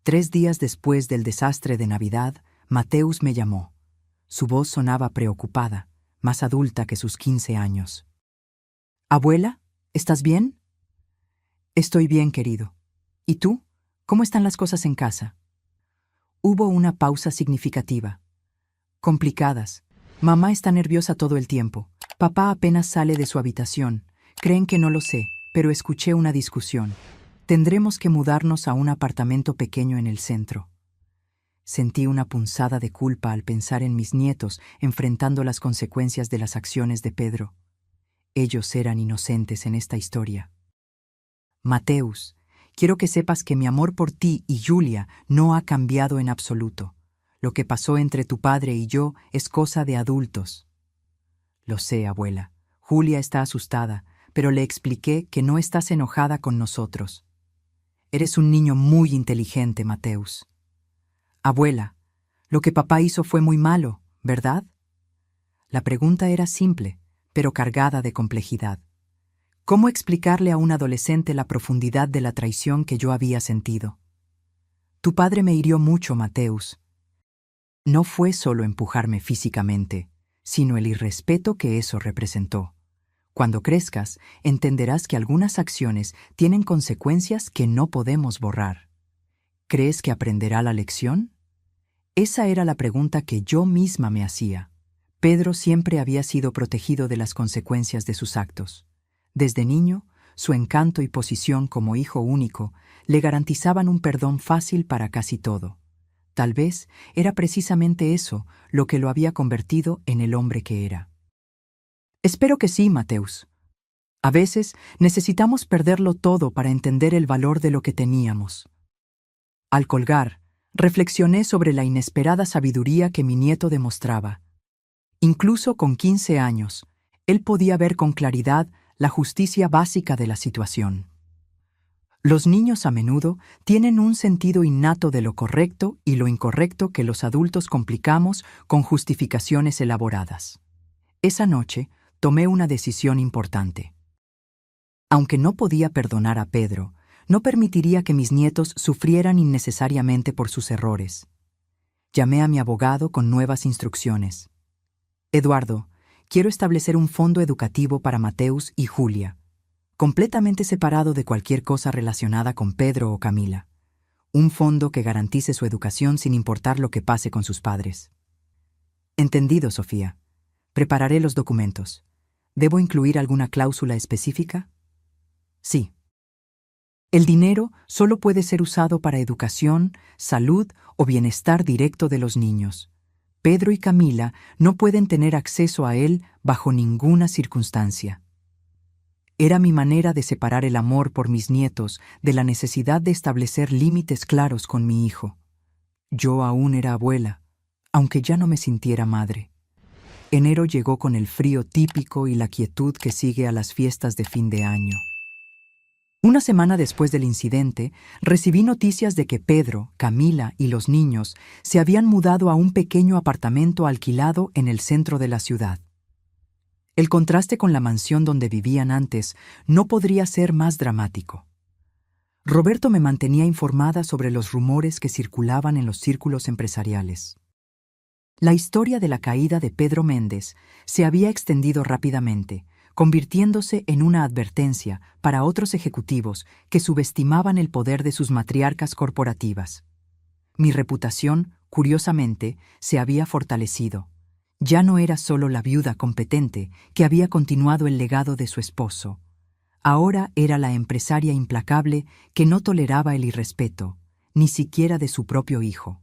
3 días después del desastre de Navidad, Mateus me llamó. Su voz sonaba preocupada, más adulta que sus 15 años. «Abuela, ¿estás bien?» «Estoy bien, querido. ¿Y tú? ¿Cómo están las cosas en casa?» Hubo una pausa significativa. «Complicadas. Mamá está nerviosa todo el tiempo. Papá apenas sale de su habitación. Creen que no lo sé, pero escuché una discusión. Tendremos que mudarnos a un apartamento pequeño en el centro». Sentí una punzada de culpa al pensar en mis nietos enfrentando las consecuencias de las acciones de Pedro. Ellos eran inocentes en esta historia. «Mateus, quiero que sepas que mi amor por ti y Julia no ha cambiado en absoluto. Lo que pasó entre tu padre y yo es cosa de adultos». «Lo sé, abuela. Julia está asustada, pero le expliqué que no estás enojada con nosotros. Eres un niño muy inteligente, Mateus». «Abuela, lo que papá hizo fue muy malo, ¿verdad?» La pregunta era simple, pero cargada de complejidad. ¿Cómo explicarle a un adolescente la profundidad de la traición que yo había sentido? «Tu padre me hirió mucho, Mateus. No fue solo empujarme físicamente, sino el irrespeto que eso representó. Cuando crezcas, entenderás que algunas acciones tienen consecuencias que no podemos borrar. ¿Crees que aprenderá la lección?». Esa era la pregunta que yo misma me hacía. Pedro siempre había sido protegido de las consecuencias de sus actos. Desde niño, su encanto y posición como hijo único le garantizaban un perdón fácil para casi todo. Tal vez era precisamente eso lo que lo había convertido en el hombre que era. «Espero que sí, Mateus. A veces necesitamos perderlo todo para entender el valor de lo que teníamos». Al colgar, reflexioné sobre la inesperada sabiduría que mi nieto demostraba. Incluso con 15 años, él podía ver con claridad la justicia básica de la situación. Los niños a menudo tienen un sentido innato de lo correcto y lo incorrecto que los adultos complicamos con justificaciones elaboradas. Esa noche tomé una decisión importante. Aunque no podía perdonar a Pedro, no permitiría que mis nietos sufrieran innecesariamente por sus errores. Llamé a mi abogado con nuevas instrucciones. «Eduardo, quiero establecer un fondo educativo para Mateus y Julia, completamente separado de cualquier cosa relacionada con Pedro o Camila. Un fondo que garantice su educación sin importar lo que pase con sus padres». «Entendido, Sofía. Prepararé los documentos. ¿Debo incluir alguna cláusula específica?» «Sí. El dinero solo puede ser usado para educación, salud o bienestar directo de los niños. Pedro y Camila no pueden tener acceso a él bajo ninguna circunstancia». Era mi manera de separar el amor por mis nietos de la necesidad de establecer límites claros con mi hijo. Yo aún era abuela, aunque ya no me sintiera madre. Enero llegó con el frío típico y la quietud que sigue a las fiestas de fin de año. Una semana después del incidente, recibí noticias de que Pedro, Camila y los niños se habían mudado a un pequeño apartamento alquilado en el centro de la ciudad. El contraste con la mansión donde vivían antes no podría ser más dramático. Roberto me mantenía informada sobre los rumores que circulaban en los círculos empresariales. La historia de la caída de Pedro Méndez se había extendido rápidamente, convirtiéndose en una advertencia para otros ejecutivos que subestimaban el poder de sus matriarcas corporativas. Mi reputación, curiosamente, se había fortalecido. Ya no era solo la viuda competente que había continuado el legado de su esposo. Ahora era la empresaria implacable que no toleraba el irrespeto, ni siquiera de su propio hijo.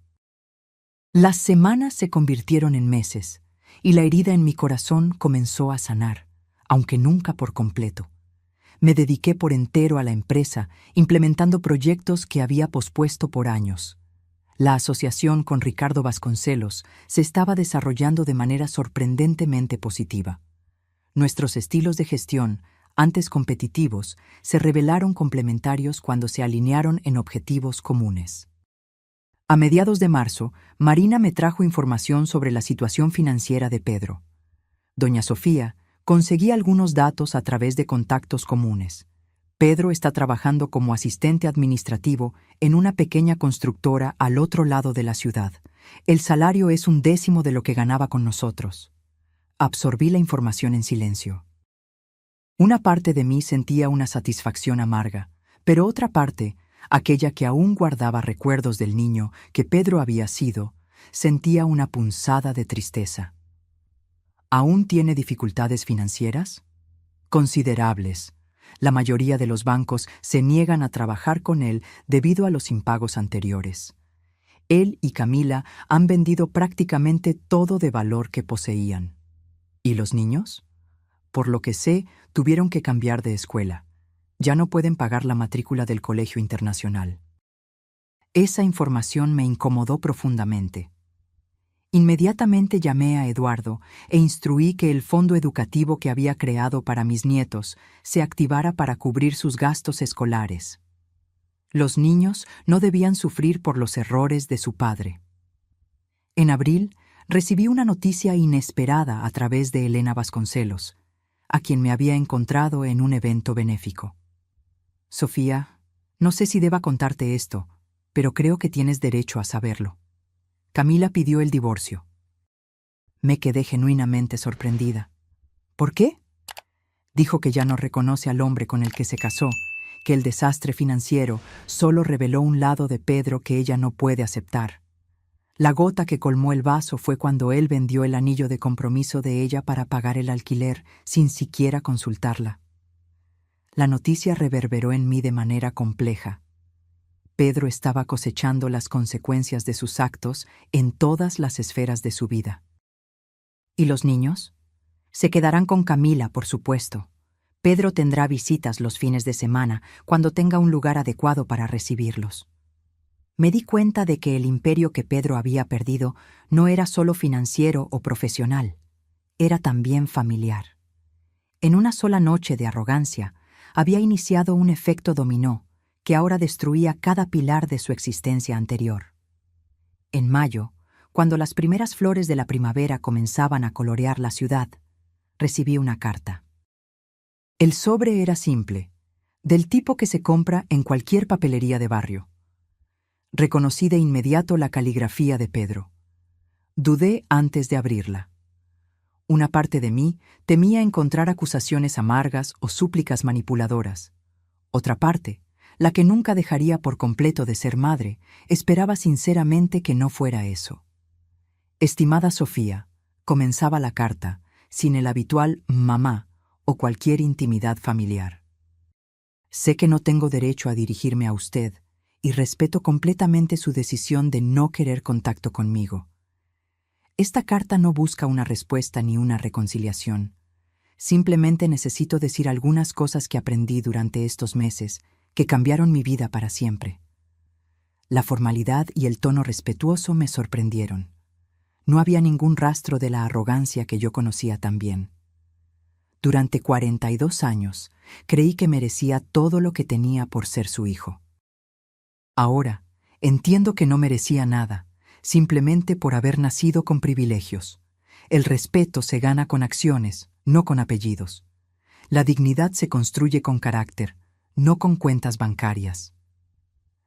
Las semanas se convirtieron en meses, y la herida en mi corazón comenzó a sanar, aunque nunca por completo. Me dediqué por entero a la empresa, implementando proyectos que había pospuesto por años. La asociación con Ricardo Vasconcelos se estaba desarrollando de manera sorprendentemente positiva. Nuestros estilos de gestión, antes competitivos, se revelaron complementarios cuando se alinearon en objetivos comunes. A mediados de marzo, Marina me trajo información sobre la situación financiera de Pedro. Doña Sofía, conseguí algunos datos a través de contactos comunes. Pedro está trabajando como asistente administrativo en una pequeña constructora al otro lado de la ciudad. El salario es 1/10 de lo que ganaba con nosotros. Absorbí la información en silencio. Una parte de mí sentía una satisfacción amarga, pero otra parte, aquella que aún guardaba recuerdos del niño que Pedro había sido, sentía una punzada de tristeza. ¿Aún tiene dificultades financieras? Considerables. La mayoría de los bancos se niegan a trabajar con él debido a los impagos anteriores. Él y Camila han vendido prácticamente todo de valor que poseían. ¿Y los niños? Por lo que sé, tuvieron que cambiar de escuela. Ya no pueden pagar la matrícula del colegio internacional. Esa información me incomodó profundamente. Inmediatamente llamé a Eduardo e instruí que el fondo educativo que había creado para mis nietos se activara para cubrir sus gastos escolares. Los niños no debían sufrir por los errores de su padre. En abril, recibí una noticia inesperada a través de Elena Vasconcelos, a quien me había encontrado en un evento benéfico. Sofía, no sé si deba contarte esto, pero creo que tienes derecho a saberlo. Camila pidió el divorcio. Me quedé genuinamente sorprendida. ¿Por qué? Dijo que ya no reconoce al hombre con el que se casó, que el desastre financiero solo reveló un lado de Pedro que ella no puede aceptar. La gota que colmó el vaso fue cuando él vendió el anillo de compromiso de ella para pagar el alquiler sin siquiera consultarla. La noticia reverberó en mí de manera compleja. Pedro estaba cosechando las consecuencias de sus actos en todas las esferas de su vida. ¿Y los niños? Se quedarán con Camila, por supuesto. Pedro tendrá visitas los fines de semana, cuando tenga un lugar adecuado para recibirlos. Me di cuenta de que el imperio que Pedro había perdido no era solo financiero o profesional, era también familiar. En una sola noche de arrogancia, había iniciado un efecto dominó que ahora destruía cada pilar de su existencia anterior. En mayo, cuando las primeras flores de la primavera comenzaban a colorear la ciudad, recibí una carta. El sobre era simple, del tipo que se compra en cualquier papelería de barrio. Reconocí de inmediato la caligrafía de Pedro. Dudé antes de abrirla. Una parte de mí temía encontrar acusaciones amargas o súplicas manipuladoras. Otra parte, la que nunca dejaría por completo de ser madre, esperaba sinceramente que no fuera eso. Estimada Sofía, comenzaba la carta, sin el habitual mamá o cualquier intimidad familiar. Sé que no tengo derecho a dirigirme a usted y respeto completamente su decisión de no querer contacto conmigo. Esta carta no busca una respuesta ni una reconciliación. Simplemente necesito decir algunas cosas que aprendí durante estos meses que cambiaron mi vida para siempre. La formalidad y el tono respetuoso me sorprendieron. No había ningún rastro de la arrogancia que yo conocía tan bien. Durante 42 años, Creí que merecía todo lo que tenía por ser su hijo. Ahora, entiendo que no merecía nada, simplemente por haber nacido con privilegios. El respeto se gana con acciones, no con apellidos. La dignidad se construye con carácter, no con cuentas bancarias.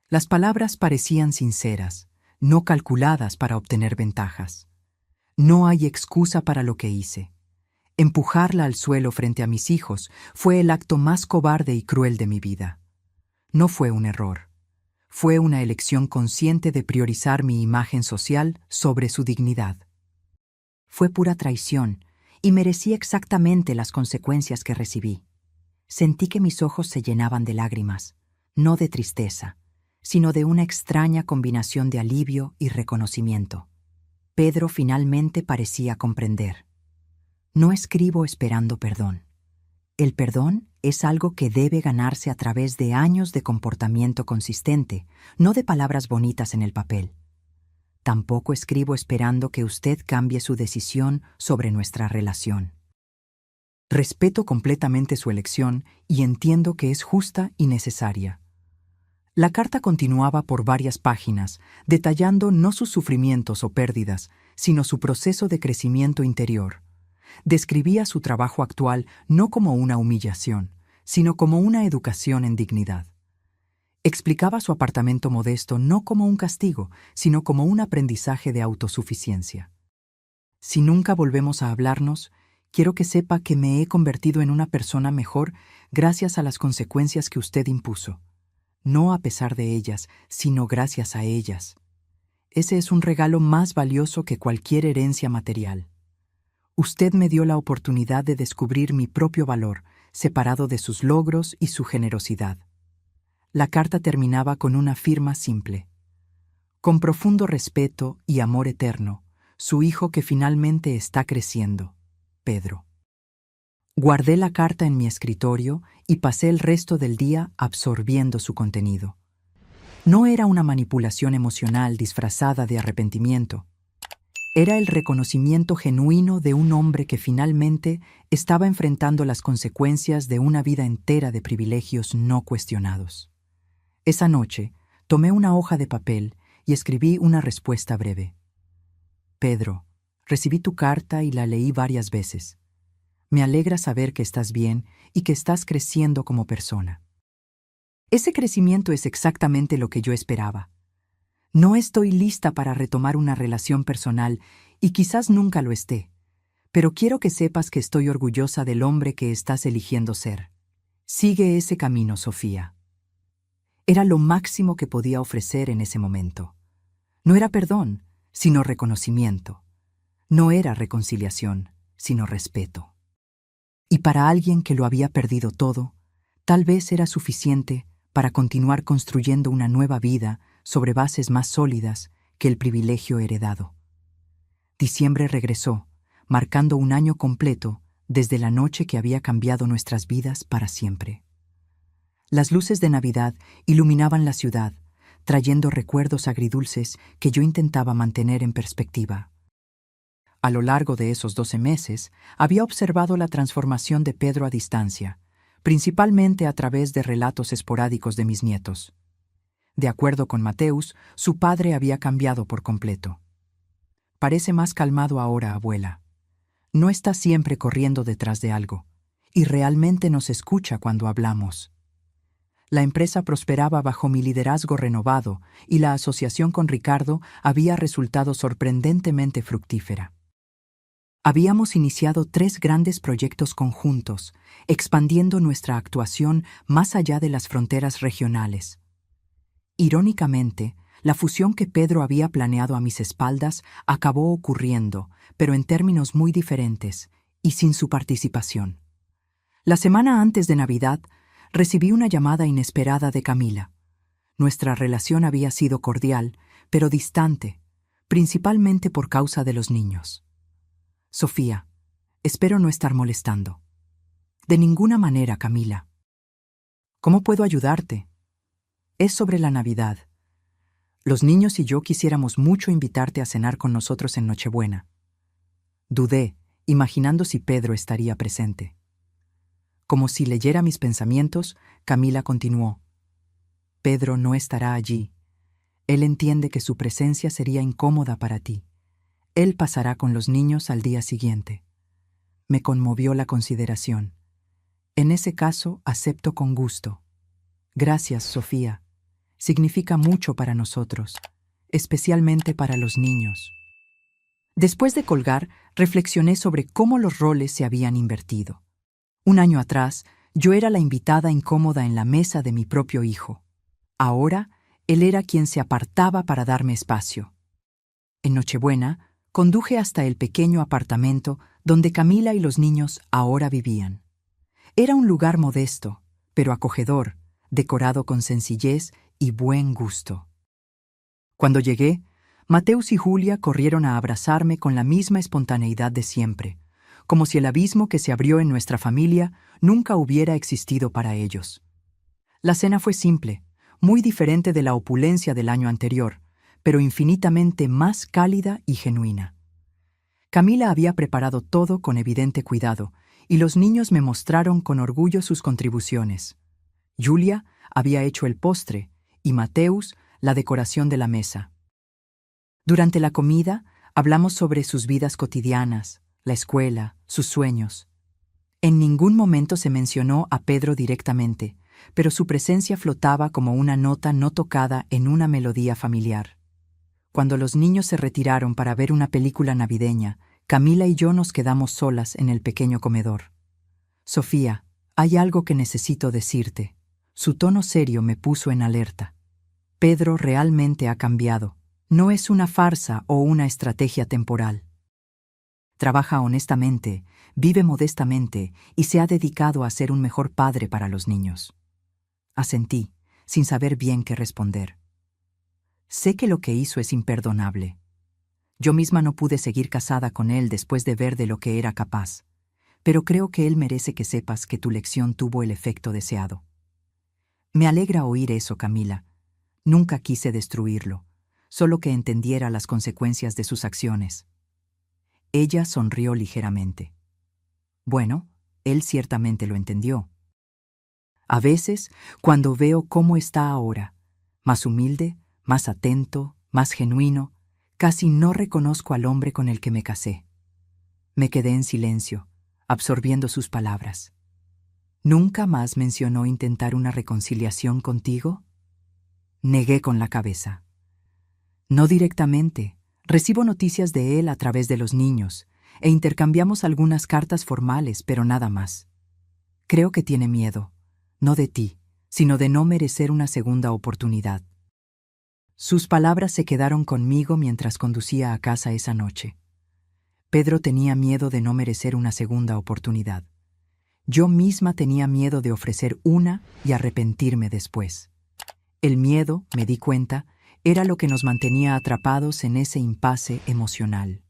Las palabras parecían sinceras, no calculadas para obtener ventajas. No hay excusa para lo que hice. Empujarla al suelo frente a mis hijos fue el acto más cobarde y cruel de mi vida. No fue un error. Fue una elección consciente de priorizar mi imagen social sobre su dignidad. Fue pura traición y merecí exactamente las consecuencias que recibí. Sentí que mis ojos se llenaban de lágrimas, no de tristeza, sino de una extraña combinación de alivio y reconocimiento. Pedro finalmente parecía comprender. No escribo esperando perdón. El perdón es algo que debe ganarse a través de años de comportamiento consistente, no de palabras bonitas en el papel. Tampoco escribo esperando que usted cambie su decisión sobre nuestra relación. Respeto completamente su elección y entiendo que es justa y necesaria. La carta continuaba por varias páginas, detallando no sus sufrimientos o pérdidas, sino su proceso de crecimiento interior. Describía su trabajo actual no como una humillación, sino como una educación en dignidad. Explicaba su apartamento modesto no como un castigo, sino como un aprendizaje de autosuficiencia. Si nunca volvemos a hablarnos, quiero que sepa que me he convertido en una persona mejor gracias a las consecuencias que usted impuso. No a pesar de ellas, sino gracias a ellas. Ese es un regalo más valioso que cualquier herencia material. Usted me dio la oportunidad de descubrir mi propio valor, separado de sus logros y su generosidad. La carta terminaba con una firma simple. Con profundo respeto y amor eterno, su hijo que finalmente está creciendo, Pedro. Guardé la carta en mi escritorio y pasé el resto del día absorbiendo su contenido. No era una manipulación emocional disfrazada de arrepentimiento. Era el reconocimiento genuino de un hombre que finalmente estaba enfrentando las consecuencias de una vida entera de privilegios no cuestionados. Esa noche, tomé una hoja de papel y escribí una respuesta breve. Pedro, recibí tu carta y la leí varias veces. Me alegra saber que estás bien y que estás creciendo como persona. Ese crecimiento es exactamente lo que yo esperaba. No estoy lista para retomar una relación personal y quizás nunca lo esté, pero quiero que sepas que estoy orgullosa del hombre que estás eligiendo ser. Sigue ese camino, Sofía. Era lo máximo que podía ofrecer en ese momento. No era perdón, sino reconocimiento. No era reconciliación, sino respeto. Y para alguien que lo había perdido todo, tal vez era suficiente para continuar construyendo una nueva vida sobre bases más sólidas que el privilegio heredado. Diciembre regresó, marcando un año completo desde la noche que había cambiado nuestras vidas para siempre. Las luces de Navidad iluminaban la ciudad, trayendo recuerdos agridulces que yo intentaba mantener en perspectiva. A lo largo de esos 12 meses, había observado la transformación de Pedro a distancia, principalmente a través de relatos esporádicos de mis nietos. De acuerdo con Mateus, su padre había cambiado por completo. Parece más calmado ahora, abuela. No está siempre corriendo detrás de algo, y realmente nos escucha cuando hablamos. La empresa prosperaba bajo mi liderazgo renovado y la asociación con Ricardo había resultado sorprendentemente fructífera. Habíamos iniciado 3 grandes proyectos conjuntos, expandiendo nuestra actuación más allá de las fronteras regionales. Irónicamente, la fusión que Pedro había planeado a mis espaldas acabó ocurriendo, pero en términos muy diferentes y sin su participación. La semana antes de Navidad, recibí una llamada inesperada de Camila. Nuestra relación había sido cordial, pero distante, principalmente por causa de los niños. Sofía, espero no estar molestando. De ninguna manera, Camila. ¿Cómo puedo ayudarte? Es sobre la Navidad. Los niños y yo quisiéramos mucho invitarte a cenar con nosotros en Nochebuena. Dudé, imaginando si Pedro estaría presente. Como si leyera mis pensamientos, Camila continuó. Pedro no estará allí. Él entiende que su presencia sería incómoda para ti. Él pasará con los niños al día siguiente. Me conmovió la consideración. En ese caso, acepto con gusto. Gracias, Sofía. Significa mucho para nosotros, especialmente para los niños. Después de colgar, reflexioné sobre cómo los roles se habían invertido. Un año atrás, yo era la invitada incómoda en la mesa de mi propio hijo. Ahora, él era quien se apartaba para darme espacio. En Nochebuena, conduje hasta el pequeño apartamento donde Camila y los niños ahora vivían. Era un lugar modesto, pero acogedor, decorado con sencillez y buen gusto. Cuando llegué, Mateus y Julia corrieron a abrazarme con la misma espontaneidad de siempre, como si el abismo que se abrió en nuestra familia nunca hubiera existido para ellos. La cena fue simple, muy diferente de la opulencia del año anterior, pero infinitamente más cálida y genuina. Camila había preparado todo con evidente cuidado, y los niños me mostraron con orgullo sus contribuciones. Julia había hecho el postre, y Mateus la decoración de la mesa. Durante la comida, hablamos sobre sus vidas cotidianas, la escuela, sus sueños. En ningún momento se mencionó a Pedro directamente, pero su presencia flotaba como una nota no tocada en una melodía familiar. Cuando los niños se retiraron para ver una película navideña, Camila y yo nos quedamos solas en el pequeño comedor. Sofía, hay algo que necesito decirte. Su tono serio me puso en alerta. Pedro realmente ha cambiado. No es una farsa o una estrategia temporal. Trabaja honestamente, vive modestamente y se ha dedicado a ser un mejor padre para los niños. Asentí, sin saber bien qué responder. Sé que lo que hizo es imperdonable. Yo misma no pude seguir casada con él después de ver de lo que era capaz, pero creo que él merece que sepas que tu lección tuvo el efecto deseado. Me alegra oír eso, Camila. Nunca quise destruirlo, solo que entendiera las consecuencias de sus acciones. Ella sonrió ligeramente. Bueno, él ciertamente lo entendió. A veces, cuando veo cómo está ahora, más humilde, más atento, más genuino, casi no reconozco al hombre con el que me casé. Me quedé en silencio, absorbiendo sus palabras. ¿Nunca más mencionó intentar una reconciliación contigo? Negué con la cabeza. No directamente. Recibo noticias de él a través de los niños, e intercambiamos algunas cartas formales, pero nada más. Creo que tiene miedo, no de ti, sino de no merecer una segunda oportunidad. Sus palabras se quedaron conmigo mientras conducía a casa esa noche. Pedro tenía miedo de no merecer una segunda oportunidad. Yo misma tenía miedo de ofrecer una y arrepentirme después. El miedo, me di cuenta, era lo que nos mantenía atrapados en ese impasse emocional.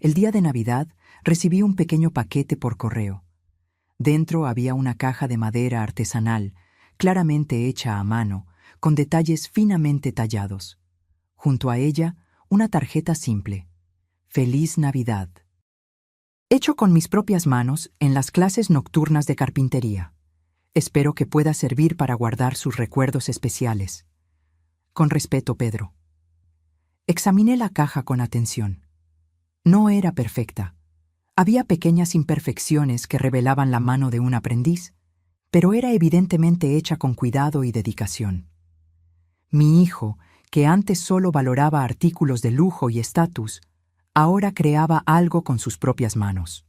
El día de Navidad recibí un pequeño paquete por correo. Dentro había una caja de madera artesanal, claramente hecha a mano, con detalles finamente tallados. Junto a ella, una tarjeta simple. Feliz Navidad. Hecho con mis propias manos en las clases nocturnas de carpintería. Espero que pueda servir para guardar sus recuerdos especiales. Con respeto, Pedro. Examiné la caja con atención. No era perfecta. Había pequeñas imperfecciones que revelaban la mano de un aprendiz, pero era evidentemente hecha con cuidado y dedicación. Mi hijo, que antes solo valoraba artículos de lujo y estatus, ahora creaba algo con sus propias manos.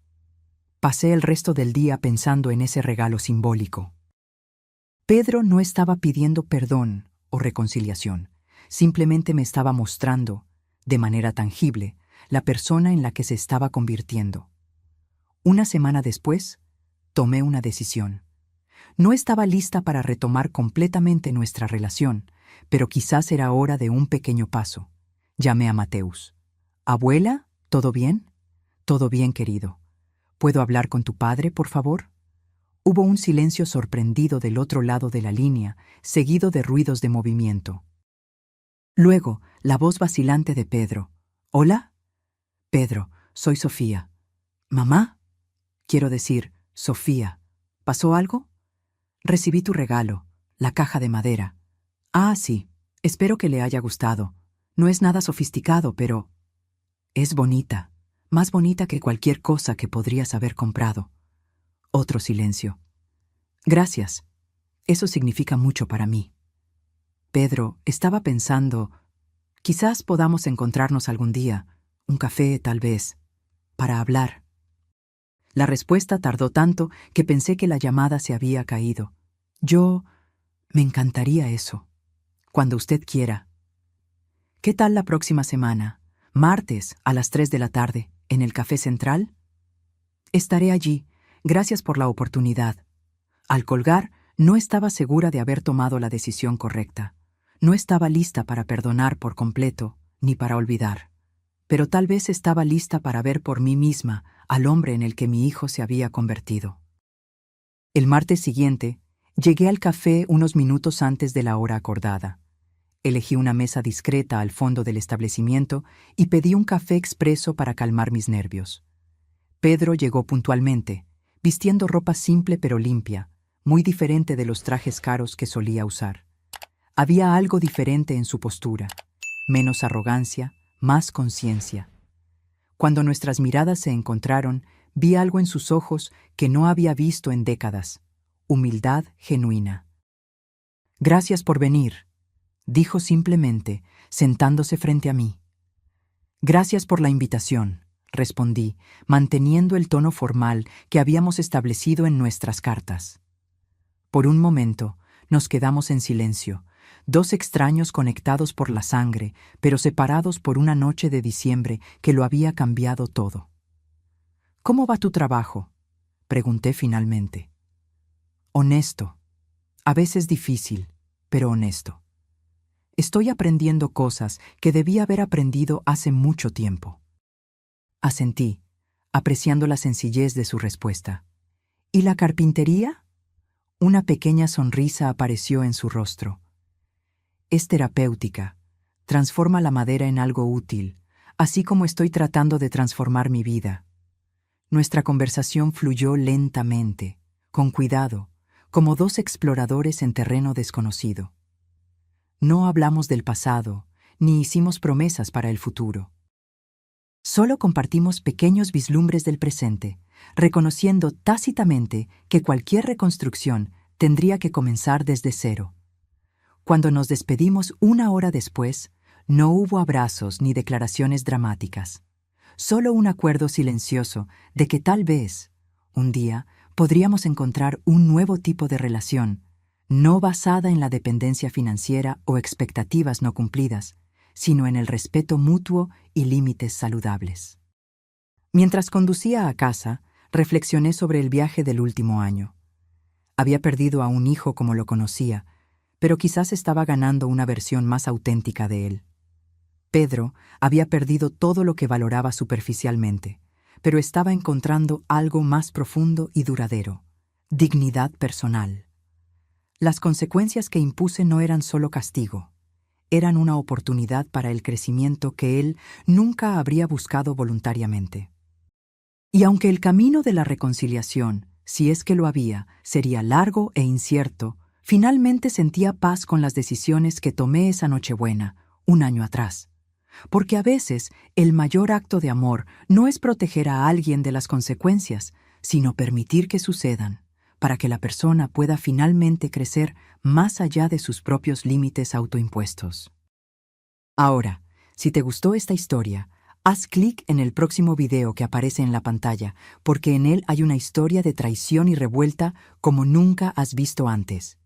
Pasé el resto del día pensando en ese regalo simbólico. Pedro no estaba pidiendo perdón o reconciliación, simplemente me estaba mostrando, de manera tangible, la persona en la que se estaba convirtiendo. Una semana después, tomé una decisión. No estaba lista para retomar completamente nuestra relación, pero quizás era hora de un pequeño paso. Llamé a Mateus. «Abuela, ¿todo bien?» «Todo bien, querido. ¿Puedo hablar con tu padre, por favor?» Hubo un silencio sorprendido del otro lado de la línea, seguido de ruidos de movimiento. Luego, la voz vacilante de Pedro. «¿Hola?» «Pedro, soy Sofía». «¿Mamá?» «Quiero decir, Sofía». ¿Pasó algo? Recibí tu regalo, la caja de madera. Ah, sí. Espero que le haya gustado. No es nada sofisticado, pero es bonita. Más bonita que cualquier cosa que podrías haber comprado. Otro silencio. Gracias. Eso significa mucho para mí. Pedro, estaba pensando, quizás podamos encontrarnos algún día, un café tal vez, para hablar. La respuesta tardó tanto que pensé que la llamada se había caído. Me encantaría eso. Cuando usted quiera. ¿Qué tal la próxima semana? Martes, a las 3 de la tarde, en el Café Central. Estaré allí. Gracias por la oportunidad. Al colgar, no estaba segura de haber tomado la decisión correcta. No estaba lista para perdonar por completo, ni para olvidar. Pero tal vez estaba lista para ver por mí misma al hombre en el que mi hijo se había convertido. El martes siguiente, llegué al café unos minutos antes de la hora acordada. Elegí una mesa discreta al fondo del establecimiento y pedí un café expreso para calmar mis nervios. Pedro llegó puntualmente, vistiendo ropa simple pero limpia, muy diferente de los trajes caros que solía usar. Había algo diferente en su postura, menos arrogancia, más conciencia. Cuando nuestras miradas se encontraron, vi algo en sus ojos que no había visto en décadas: humildad genuina. Gracias por venir, dijo simplemente, sentándose frente a mí. Gracias por la invitación, respondí, manteniendo el tono formal que habíamos establecido en nuestras cartas. Por un momento, nos quedamos en silencio, dos extraños conectados por la sangre, pero separados por una noche de diciembre que lo había cambiado todo. ¿Cómo va tu trabajo?, pregunté finalmente. Honesto. A veces difícil, pero honesto. Estoy aprendiendo cosas que debía haber aprendido hace mucho tiempo. Asentí, apreciando la sencillez de su respuesta. ¿Y la carpintería? Una pequeña sonrisa apareció en su rostro. Es terapéutica, transforma la madera en algo útil, así como estoy tratando de transformar mi vida. Nuestra conversación fluyó lentamente, con cuidado, como dos exploradores en terreno desconocido. No hablamos del pasado, ni hicimos promesas para el futuro. Solo compartimos pequeños vislumbres del presente, reconociendo tácitamente que cualquier reconstrucción tendría que comenzar desde cero. Cuando nos despedimos una hora después, no hubo abrazos ni declaraciones dramáticas. Solo un acuerdo silencioso de que tal vez, un día, podríamos encontrar un nuevo tipo de relación, no basada en la dependencia financiera o expectativas no cumplidas, sino en el respeto mutuo y límites saludables. Mientras conducía a casa, reflexioné sobre el viaje del último año. Había perdido a un hijo como lo conocía, pero quizás estaba ganando una versión más auténtica de él. Pedro había perdido todo lo que valoraba superficialmente, pero estaba encontrando algo más profundo y duradero: dignidad personal. Las consecuencias que impuse no eran solo castigo, eran una oportunidad para el crecimiento que él nunca habría buscado voluntariamente. Y aunque el camino de la reconciliación, si es que lo había, sería largo e incierto, finalmente sentía paz con las decisiones que tomé esa Nochebuena, un año atrás. Porque a veces el mayor acto de amor no es proteger a alguien de las consecuencias, sino permitir que sucedan, para que la persona pueda finalmente crecer más allá de sus propios límites autoimpuestos. Ahora, si te gustó esta historia, haz clic en el próximo video que aparece en la pantalla, porque en él hay una historia de traición y revuelta como nunca has visto antes.